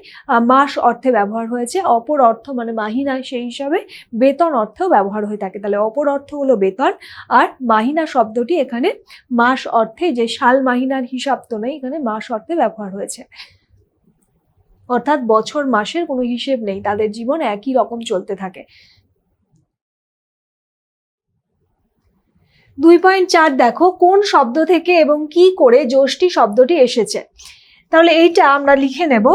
মাস অর্থে ব্যবহার হয়েছে, অপর অর্থ মানে মাহিনা সেই হিসাবে বেতন অর্থেও ব্যবহার হয়ে থাকে। তাহলে অপর অর্থ হলো বেতন, আর মাহিনা শব্দটি এখানে মাস অর্থে, যে সাল মাহিনার হিসাব তো নেই, এখানে মাস অর্থে ব্যবহার হয়েছে। অর্থাৎ বছর মাসের কোনো হিসেব নেই, তাদের জীবন একই রকম চলতে থাকে। 2.4 দেখো, কোন শব্দ থেকে এবং কি করে যষ্টি শব্দটি এসেছে? তাহলে এইটা আমরা লিখে নেব।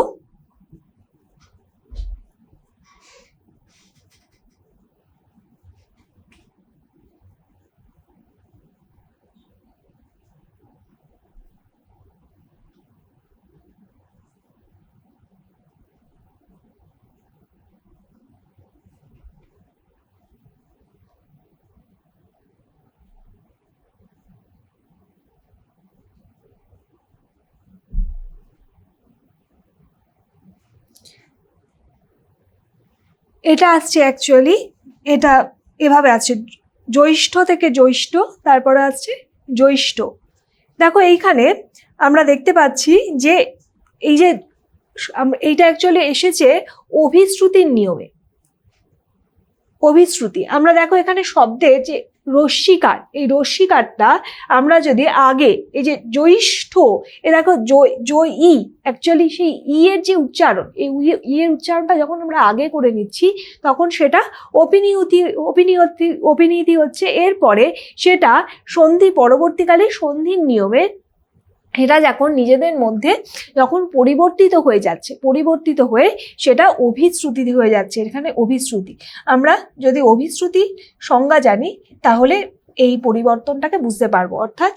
এটা আসছে অ্যাকচুয়ালি, এটা এভাবে আছে, জ্যৈষ্ঠ থেকে জ্যৈষ্ঠ, তারপরে আসছে জ্যৈষ্ঠ। দেখো এইখানে আমরা দেখতে পাচ্ছি যে এই যে এইটা অ্যাকচুয়ালি এসেছে অভিশ্রুতির নিয়মে। অভিশ্রুতি, আমরা দেখো এখানে শব্দে যে রস্যিকার, এই রস্যিকারটা আমরা যদি আগে এই যে জ্যৈষ্ঠ, এ দেখো ই, অ্যাকচুয়ালি সেই ই এর যে উচ্চারণ, এই ই এর উচ্চারণটা যখন আমরা আগে করে নিচ্ছি তখন সেটা অপিনিয়তি হচ্ছে। এরপরে সেটা সন্ধি পরবর্তীকালে সন্ধির নিয়মে এটা যখন নিজেদের মধ্যে যখন পরিবর্তিত হয়ে সেটা অভিশ্রুতি হয়ে যাচ্ছে। এখানে অভিশ্রুতি, আমরা যদি অভিশ্রুতি সংজ্ঞা জানি তাহলে এই পরিবর্তনটাকে বুঝতে পারবো। অর্থাৎ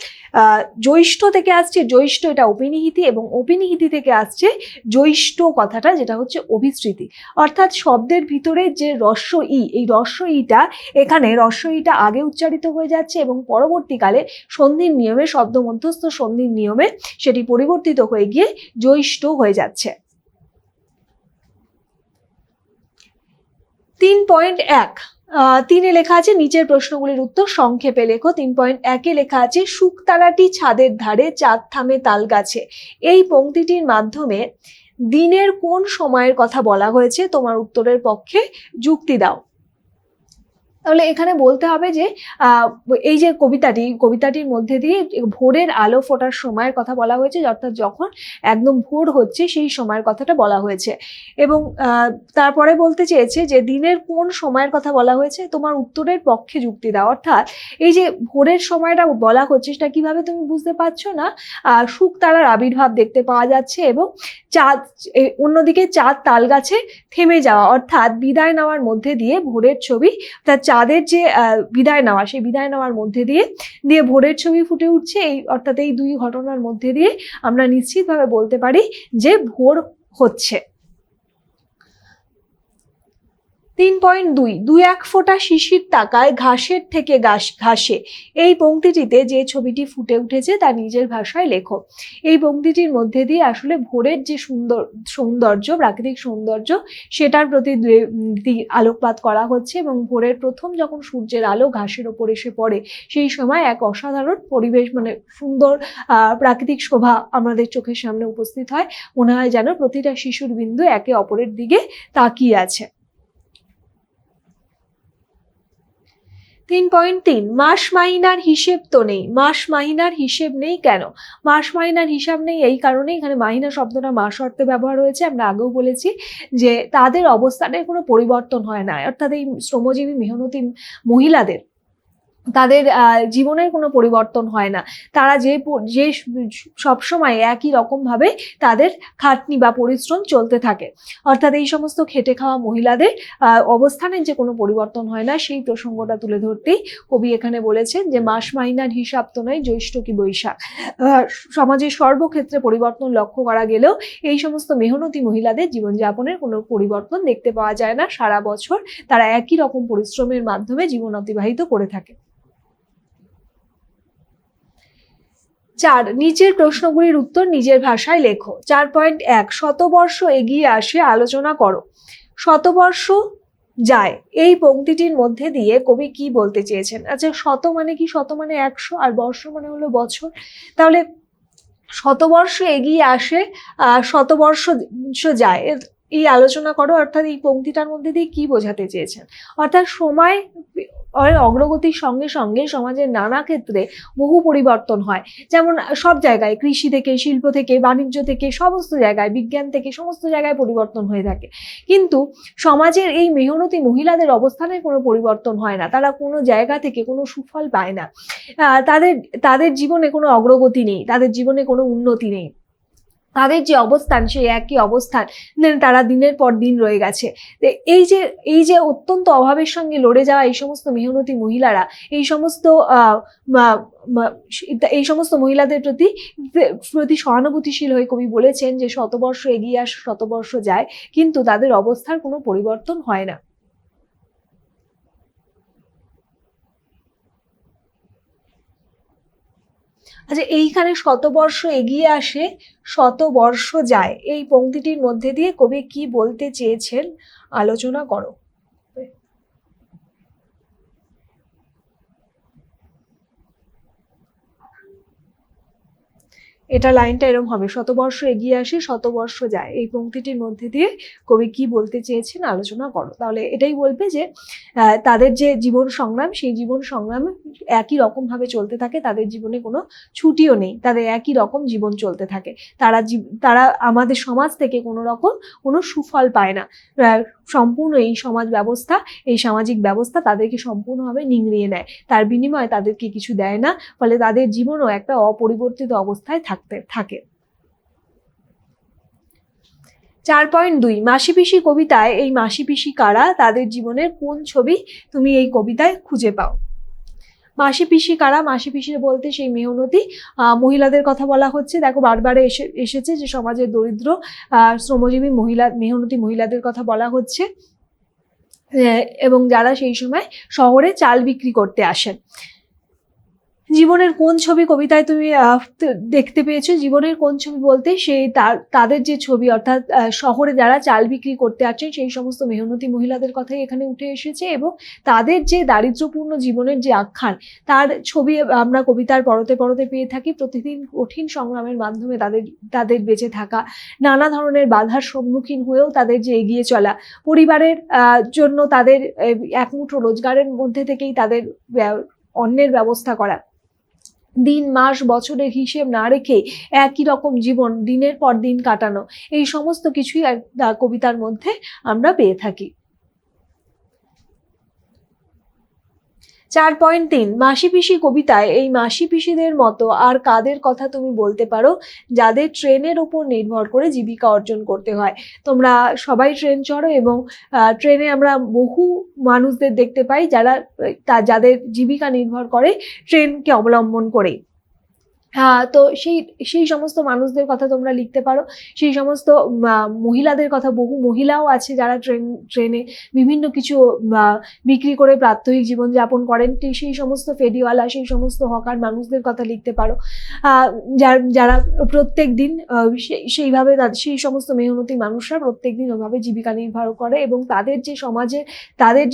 জ্যৈষ্ঠ থেকে আসছে জ্যৈষ্ঠ, এটা অপিনিহিতি, এবং অপিনিহিতি থেকে আসছে জ্যৈষ্ঠ কথাটা, যেটা হচ্ছে অভিশ্রুতি। অর্থাৎ শব্দের ভিতরে যে রস্য ই, এই রস্য ইটা এখানে রস্য ইটা আগে উচ্চারিত হয়ে যাচ্ছে এবং পরবর্তীকালে সন্ধির নিয়মে, শব্দ মধ্যস্থ সন্ধির নিয়মে সেটি পরিবর্তিত হয়ে গিয়ে জ্যৈষ্ঠ হয়ে যাচ্ছে। 3.1 3-এ লেখা আছে নিচের প্রশ্নগুলির উত্তর সংক্ষেপে লেখো। 3.1-এ লেখা আছে শুকতারাটি ছাদের ধারে, চাঁদ থামে তাল গাছে। এই পংক্তিটির মাধ্যমে দিনের কোন সময়ের কথা বলা হয়েছে? তোমার উত্তরের পক্ষে যুক্তি দাও। তাহলে এখানে বলতে হবে যে এই যে কবিতাটির মধ্যে দিয়ে ভোরের আলো ফোটার সময়ের কথা বলা হয়েছে, অর্থাৎ যখন একদম ভোর হচ্ছে সেই সময়ের কথাটা বলা হয়েছে। এবং তারপরে বলতে চেয়েছে যে দিনের কোন সময়ের কথা বলা হয়েছে, তোমার উত্তরের পক্ষে যুক্তি দাও। অর্থাৎ এই যে ভোরের সময়টা বলা হচ্ছে সেটা কিভাবে তুমি বুঝতে পারছো না? শুকতারার আবির্ভাব দেখতে পাওয়া যাচ্ছে এবং চাঁদ, অন্যদিকে চাঁদ তাল গাছে থেমে যাওয়া, অর্থাৎ বিদায় নেওয়ার মধ্যে দিয়ে ভোরের ছবি, অর্থাৎ চাঁদের যে বিদায় নেওয়া, সেই বিদায় নেওয়ার মধ্যে দিয়ে ভোরের ছবি ফুটে উঠছে। এই অর্থাৎ এই দুই ঘটনার মধ্যে দিয়ে আমরা নিশ্চিতভাবে বলতে পারি যে ভোর হচ্ছে। 3.2 2-1 ফোঁটা শিশির তাকায় ঘাসের থেকে ঘাসে। এই পংক্তিটিতে যে ছবিটি ফুটে উঠেছে তা নিজের ভাষায় লেখো। এই পংক্তিটির মধ্যে দিয়ে আসলে ভোরের যে সৌন্দর্য, প্রাকৃতিক সৌন্দর্য, সেটার প্রতি আলোকপাত করা হচ্ছে এবং ভোরের প্রথম যখন সূর্যের আলো ঘাসের ওপর এসে পড়ে সেই সময় এক অসাধারণ পরিবেশ, মানে সুন্দর প্রাকৃতিক শোভা আমাদের চোখের সামনে উপস্থিত হয়। মনে হয় যেন প্রতিটা শিশুর বিন্দু একে অপরের দিকে তাকিয়ে আছে। 3.3 মাস মাহিনার হিসেব তো নেই। মাস মাহিনার হিসেব নেই কেন? মাস মাহিনার হিসাব নেই এই কারণে এখানে মাহিনা শব্দটা মাস অর্থে ব্যবহার হয়েছে। আমরা আগেও বলেছি যে তাদের অবস্থানের কোনো পরিবর্তন হয় না, অর্থাৎ এই শ্রমজীবী মেহনতি মহিলাদের তাদের জীবনের কোনো পরিবর্তন হয় না। তারা যে সবসময় একই রকমভাবে তাদের খাটনি বা পরিশ্রম চলতে থাকে। অর্থাৎ এই সমস্ত খেটে খাওয়া মহিলাদের অবস্থানের যে কোনো পরিবর্তন হয় না, সেই প্রসঙ্গটা তুলে ধরতেই কবি এখানে বলেছেন যে মাস মাহিনার হিসাব তো নয়, জ্যৈষ্ঠ কি বৈশাখ। সমাজের সর্বক্ষেত্রে পরিবর্তন লক্ষ্য করা গেলেও এই সমস্ত মেহনতি মহিলাদের জীবনযাপনের কোনো পরিবর্তন দেখতে পাওয়া যায় না। সারা বছর তারা একই রকম পরিশ্রমের মাধ্যমে জীবন অতিবাহিত করে থাকে। 4, নিচের প্রশ্নগুলির উত্তর নিজের ভাষায় লেখো। 4.1, শতবর্ষ এগিয়ে আসে আলোচনা করো। শতবর্ষ যায় এই পংক্তিটির মধ্যে দিয়ে কবি কি বলতে চেয়েছেন? আচ্ছা, শত মানে কি? শত মানে 100, আর বর্ষ মানে হলো বছর। তাহলে শতবর্ষ এগিয়ে আসে, শতবর্ষ যায়, এই আলোচনা করো অর্থাৎ এই পংক্তিটার মধ্যে দিয়ে কি বোঝাতে চেয়েছেন? অর্থাৎ সময় অগ্রগতির সঙ্গে সঙ্গে সমাজের নানা ক্ষেত্রে বহু পরিবর্তন হয়। যেমন সব জায়গায়, কৃষি থেকে, শিল্প থেকে, বাণিজ্য থেকে, সমস্ত জায়গায়, বিজ্ঞান থেকে, সমস্ত জায়গায় পরিবর্তন হয়ে থাকে। কিন্তু সমাজের এই মেহনতি মহিলাদের অবস্থানের কোনো পরিবর্তন হয় না। তারা কোনো জায়গা থেকে কোনো সুফল পায় না। তাদের জীবনে কোনো অগ্রগতি নেই, তাদের জীবনে কোনো উন্নতি নেই। তাদের যে অবস্থান, সেই একই অবস্থান তারা দিনের পর দিন রয়ে গেছে। এই যে অত্যন্ত অভাবের সঙ্গে লড়ে যাওয়া এই সমস্ত মেহনতি মহিলারা, এই সমস্ত মহিলাদের প্রতি সহানুভূতিশীল হয়ে কবি বলেছেন যে শতবর্ষ এগিয়ে আসে, শতবর্ষ যায়, কিন্তু তাদের অবস্থার কোনো পরিবর্তন হয় না। আচ্ছা, এইখানে শতবর্ষ এগিয়ে আসে, শতবর্ষ যায়, এই পংক্তিটির মধ্যে দিয়ে কবি কি বলতে চেয়েছেন আলোচনা করো। এটা লাইনটা এরকম হবে, শতবর্ষ এগিয়ে আসে, শতবর্ষ যায়, এই পংক্তিটির মধ্যে দিয়ে কবি কি বলতে চেয়েছেন আলোচনা করো। তাহলে এটাই বলবে যে তাদের যে জীবন সংগ্রাম, সেই জীবন সংগ্রাম একই রকম ভাবে চলতে থাকে, তাদের জীবনে কোনো ছুটিও নেই, তাদের একই রকম জীবন চলতে থাকে। তারা আমাদের সমাজ থেকে কোনো রকম কোনো সুফল পায় না। সম্পূর্ণ এই সমাজ ব্যবস্থা, এই সামাজিক ব্যবস্থা তাদেরকে সম্পূর্ণভাবে নিংড়িয়ে নেয়, তার বিনিময়ে তাদেরকে কিছু দেয় না, ফলে তাদের জীবনও একটা অপরিবর্তিত অবস্থায় থাকে। 4.2, মাসি পিসি কবিতায় এই মাসি পিসি কারা, তাদের জীবনের কোন ছবি তুমি এই কবিতায় খুঁজে পাও? মাসি পিসি কারা? মাসি পিসি বলতে সেই মেহনতি মহিলাদের কথা বলা হচ্ছে। দেখো, বারবার এসেছে যে সমাজের দরিদ্র শ্রমজীবী মেহনতি মহিলাদের কথা বলা হচ্ছে, এবং যারা সেই সময় শহরে চাল বিক্রি করতে আসেন। জীবনের কোন ছবি কবিতায় তুমি দেখতে পেয়েছো? জীবনের কোন ছবি বলতে সেই তাদের যে ছবি, অর্থাৎ শহরে যারা চাল বিক্রি করতে আসছেন সেই সমস্ত মেহনতি মহিলাদের কথাই এখানে উঠে এসেছে, এবং তাদের যে দারিদ্র্যপূর্ণ জীবনের যে আখ্যান, তার ছবি আমরা কবিতার পরতে পরতে পেয়ে থাকি। প্রতিদিন কঠিন সংগ্রামের মাধ্যমে তাদের বেঁচে থাকা, নানা ধরনের বাধার সম্মুখীন হয়েও তাদের যে এগিয়ে চলা, পরিবারের জন্য তাদের একমুঠো রোজগারের মধ্যে থেকেই তাদের অন্নের ব্যবস্থা করা, দিন মাস বছরের হিসেব না রেখে একই রকম জীবন দিনের পর দিন কাটানো, এই সমস্ত কিছুই কবিতার মধ্যে আমরা পেয়ে থাকি। 4.3, মাসি পিসি কবিতায় এই মাসি পিসিদের মতো আর কাদের কথা তুমি বলতে পারো যাদের ট্রেনের উপর নির্ভর করে জীবিকা অর্জন করতে হয়? তোমরা সবাই ট্রেন চড়ো, এবং ট্রেনে আমরা বহু মানুষদের দেখতে পাই যাদের জীবিকা নির্ভর করে ট্রেনকে অবলম্বন করে। তো সেই সমস্ত মানুষদের কথা তোমরা লিখতে পারো। সেই সমস্ত মহিলাদের কথা, বহু মহিলাও আছে যারা ট্রেনে বিভিন্ন কিছু বিক্রি করে প্রাত্যহিক জীবনযাপন করেন। সেই সমস্ত ফেরিওয়ালা, সেই সমস্ত হকার মানুষদের কথা লিখতে পারো, যারা প্রত্যেক দিন সেইভাবে সেই সমস্ত মেহনতি মানুষরা প্রত্যেক দিন ওভাবে জীবিকা নির্বাহ করে, এবং তাদের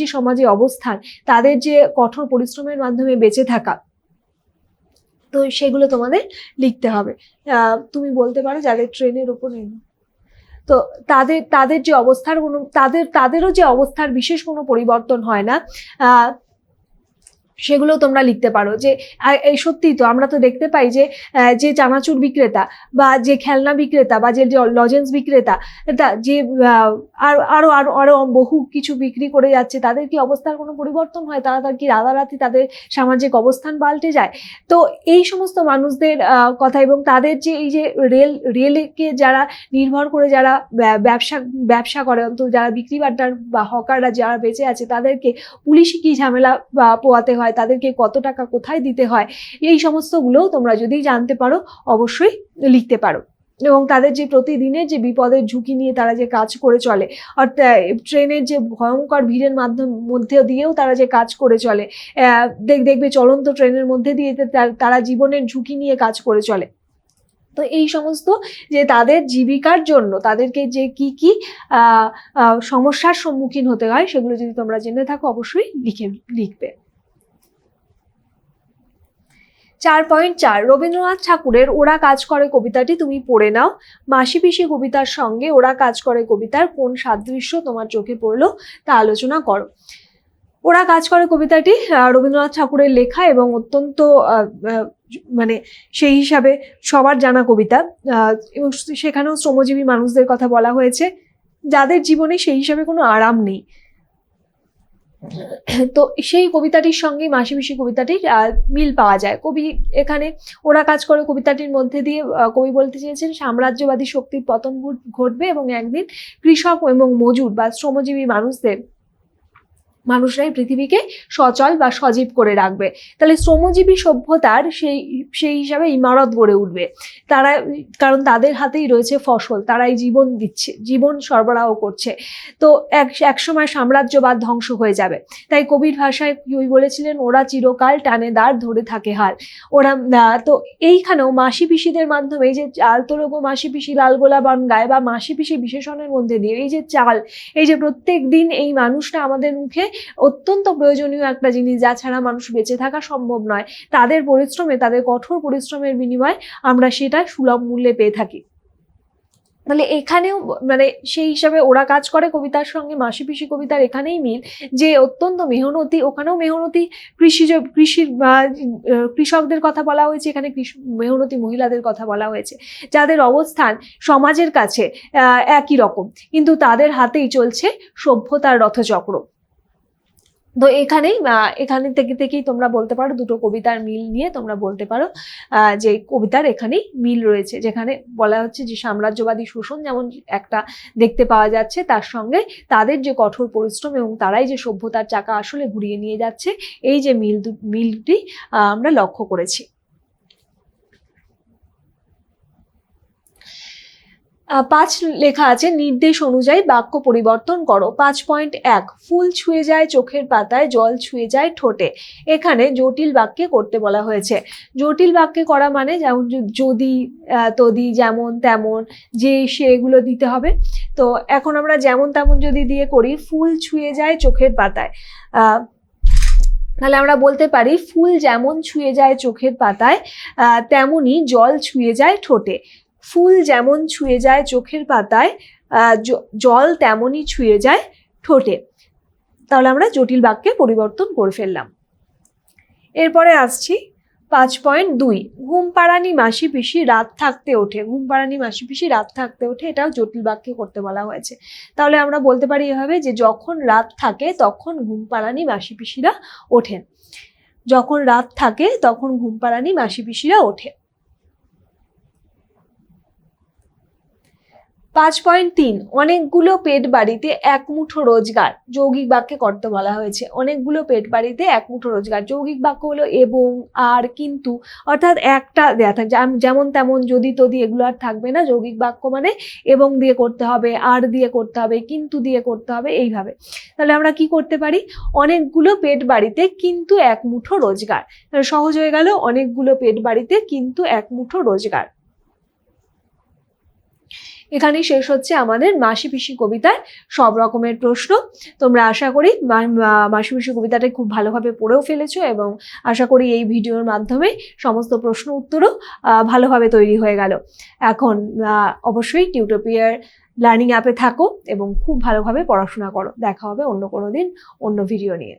যে সমাজে অবস্থান, তাদের যে কঠোর পরিশ্রমের মাধ্যমে বেঁচে থাকা, তো সেগুলো তোমাদের লিখতে হবে। তুমি বলতে পারো যাদের ট্রেনের উপর তো তাদের যে অবস্থার তাদেরও যে অবস্থার বিশেষ কোনো পরিবর্তন হয় না, সেগুলো তোমরা লিখতে পারো। যে এই সত্যি তো আমরা তো দেখতে পাই যে চানাচুর বিক্রেতা বা যে খেলনা বিক্রেতা বা যে লজেন্স বিক্রেতা, যে আরো আরো আরো বহু কিছু বিক্রি করে যাচ্ছে, তাদের কি অবস্থার কোনো পরিবর্তন হয়? তারা কি রাতারাতি তাদের সামাজিক অবস্থান পাল্টে যায়? তো এই সমস্ত মানুষদের কথা, এবং তাদের যে এই যে রেলকে যারা নির্ভর করে যারা ব্যবসা করে, অন্তত যারা বিক্রি বাট্টার বা হকাররা যারা বেঁচে আছে, তাদেরকে পুলিশি কি ঝামেলা পোয়াতে হয়, তাদেরকে কত টাকা কোথায় দিতে হয়, এই সমস্তগুলোও তোমরা যদি জানতে পারো অবশ্যই লিখতে পারো। এবং তাদের যে প্রতিদিনের যে বিপদের ঝুঁকি নিয়ে তারা যে কাজ করে চলে, অর্থাৎ ট্রেনের যে ভয়ঙ্কর ভিড়ের মধ্যে দিয়েও তারা যে কাজ করে চলে, দেখবে চলন্ত ট্রেনের মধ্যে দিয়ে তারা জীবনের ঝুঁকি নিয়ে কাজ করে চলে। তো এই সমস্ত যে তাদের জীবিকার জন্য তাদেরকে যে কি কি সমস্যার সম্মুখীন হতে হয় সেগুলো যদি তোমরা জেনে থাকো অবশ্যই লিখবে। 4.4 রবীন্দ্রনাথ ঠাকুরের ওরা কাজ করে কবিতাটি তুমি পড়ে নাও। মাসি পিসি কবিতার সঙ্গে ওরা কাজ করে কবিতার কোন সাদৃশ্য তোমার চোখে পড়লো তা আলোচনা করো। ওরা কাজ করে কবিতাটি রবীন্দ্রনাথ ঠাকুরের লেখা এবং অত্যন্ত মানে সেই হিসাবে সবার জানা কবিতা, এবং সেখানেও শ্রমজীবী মানুষদের কথা বলা হয়েছে যাদের জীবনে সেই হিসাবে কোনো আরাম নেই। তো সেই কবিতাটির সঙ্গে মাসি পিসি কবিতাটির মিল পাওয়া যায়। কবি এখানে ওরা কাজ করে কবিতাটির মধ্যে দিয়ে কবি বলতে চেয়েছেন সাম্রাজ্যবাদী শক্তির পতন ঘটবে এবং একদিন কৃষক এবং মজুর বা শ্রমজীবী মানুষরাই পৃথিবীকে সচল বা সজীব করে রাখবে। তাহলে শ্রমজীবী সভ্যতার সেই হিসাবে ইমারত গড়ে উঠবে তারা, কারণ তাদের হাতেই রয়েছে ফসল, তারাই জীবন দিচ্ছে, জীবন সরবরাহ করছে। তো এক সময় সাম্রাজ্যবাদ ধ্বংস হয়ে যাবে। তাই কবির ভাষায় কবি বলেছিলেন ওরা চিরকাল টানে দাঁড় ধরে থাকে হাল। ওরা তো এইখানেও মাসি পিসিদের মাধ্যমে এই যে চাল তোরো গো মাসি পিসি লাল গোলা বন গায় বা মাসি পিসি বিশেষণের মধ্যে দিয়ে এই যে চাল, এই যে প্রত্যেক দিন এই মানুষটা আমাদের মুখে অত্যন্ত প্রয়োজনীয় একটা জিনিস যা ছাড়া মানুষ বেঁচে থাকা সম্ভব নয়, তাদের পরিশ্রমে, তাদের কঠোর পরিশ্রমের বিনিময়ে আমরা সেটা সুলভ মূল্যে পেয়ে থাকি। তাহলে এখানেও মানে সেই হিসাবে ওরা কাজ করে কবিতার সঙ্গে মাসি পিসি কবিতার এখানেই মিল যে অত্যন্ত মেহনতি, ওখানেও মেহনতি কৃষকদের কথা বলা হয়েছে, এখানে মেহনতি মহিলাদের কথা বলা হয়েছে যাদের অবস্থান সমাজের কাছে একই রকম, কিন্তু তাদের হাতেই চলছে সভ্যতার রথচক্র। তো এখানে থেকেই তোমরা বলতে পারো, দুটো কবিতার মিল নিয়ে তোমরা বলতে পারো যে কবিতার এখানেই মিল রয়েছে, যেখানে বলা হচ্ছে যে সাম্রাজ্যবাদী শোষণ যেমন একটা দেখতে পাওয়া যাচ্ছে, তার সঙ্গে তাদের যে কঠোর পরিশ্রম এবং তারাই যে সভ্যতার চাকা আসলে ঘুরিয়ে নিয়ে যাচ্ছে, এই যে মিলটি আমরা লক্ষ্য করেছি। 5 লেখা আছে নির্দেশ অনুযায়ী বাক্য পরিবর্তন করো। 5.1 ফুল ছুঁয়ে যায় চোখের পাতায়, জল ছুঁয়ে যায় ঠোঁটে। এখানে জটিল বাক্যে করতে বলা হয়েছে। জটিল বাক্যে করা মানে যেমন যদি, তদি, যেমন তেমন, যে সে, এগুলো দিতে হবে। তো এখন আমরা যেমন তেমন যদি দিয়ে করি, ফুল ছুঁয়ে যায় চোখের পাতায়, তাহলে আমরা বলতে পারি ফুল যেমন ছুঁয়ে যায় চোখের পাতায় তেমনি জল ছুঁয়ে যায় ঠোঁটে। ফুল যেমন ছুঁয়ে যায় চোখের পাতায় জল তেমনই ছুঁয়ে যায় ঠোঁটে। তাহলে আমরা জটিল বাক্যে পরিবর্তন করে ফেললাম। এরপরে আসছি 5.2 ঘুম পাড়ানি মাসি পিসি রাত থাকতে ওঠে। ঘুম পাড়ানি মাসি পিসি রাত থাকতে ওঠে, এটাও জটিল বাক্যে করতে বলা হয়েছে। তাহলে আমরা বলতে পারি এভাবে যে যখন রাত থাকে তখন ঘুম পাড়ানি মাসি পিসিরা ওঠেন। যখন রাত থাকে তখন ঘুম পাড়ানি মাসি পিসিরা ওঠে। 5.3 অনেকগুলো পেট বাড়িতে এক মুঠো রোজগার। যৌগিক বাক্যে করতে বলা হয়েছে। অনেকগুলো পেট বাড়িতে এক মুঠো রোজগার। যৌগিক বাক্য হলো এবং, আর, কিন্তু, অর্থাৎ একটা দেয়া থাকে, যেমন তেমন, যদি, তদি, এগুলো আর থাকবে না। যৌগিক বাক্য মানে এবং দিয়ে করতে হবে, আর দিয়ে করতে হবে, কিন্তু দিয়ে করতে হবে, এইভাবে। তাহলে আমরা কি করতে পারি, অনেকগুলো পেট বাড়িতে কিন্তু এক মুঠো রোজগার। তাহলে সহজ হয়ে গেল, অনেকগুলো পেট বাড়িতে কিন্তু এক মুঠো রোজগার। এখানেই শেষ হচ্ছে আমাদের মাসি পিসি কবিতার সব রকমের প্রশ্ন। তোমরা আশা করি মাসি পিসি কবিতাটা খুব ভালোভাবে পড়েও ফেলেছো এবং আশা করি এই ভিডিওর মাধ্যমে সমস্ত প্রশ্ন উত্তরও ভালোভাবে তৈরি হয়ে গেল। এখন অবশ্যই টিউটোপিয়ার লার্নিং অ্যাপে থাকো এবং খুব ভালোভাবে পড়াশোনা করো। দেখা হবে অন্য কোনো দিন অন্য ভিডিও নিয়ে।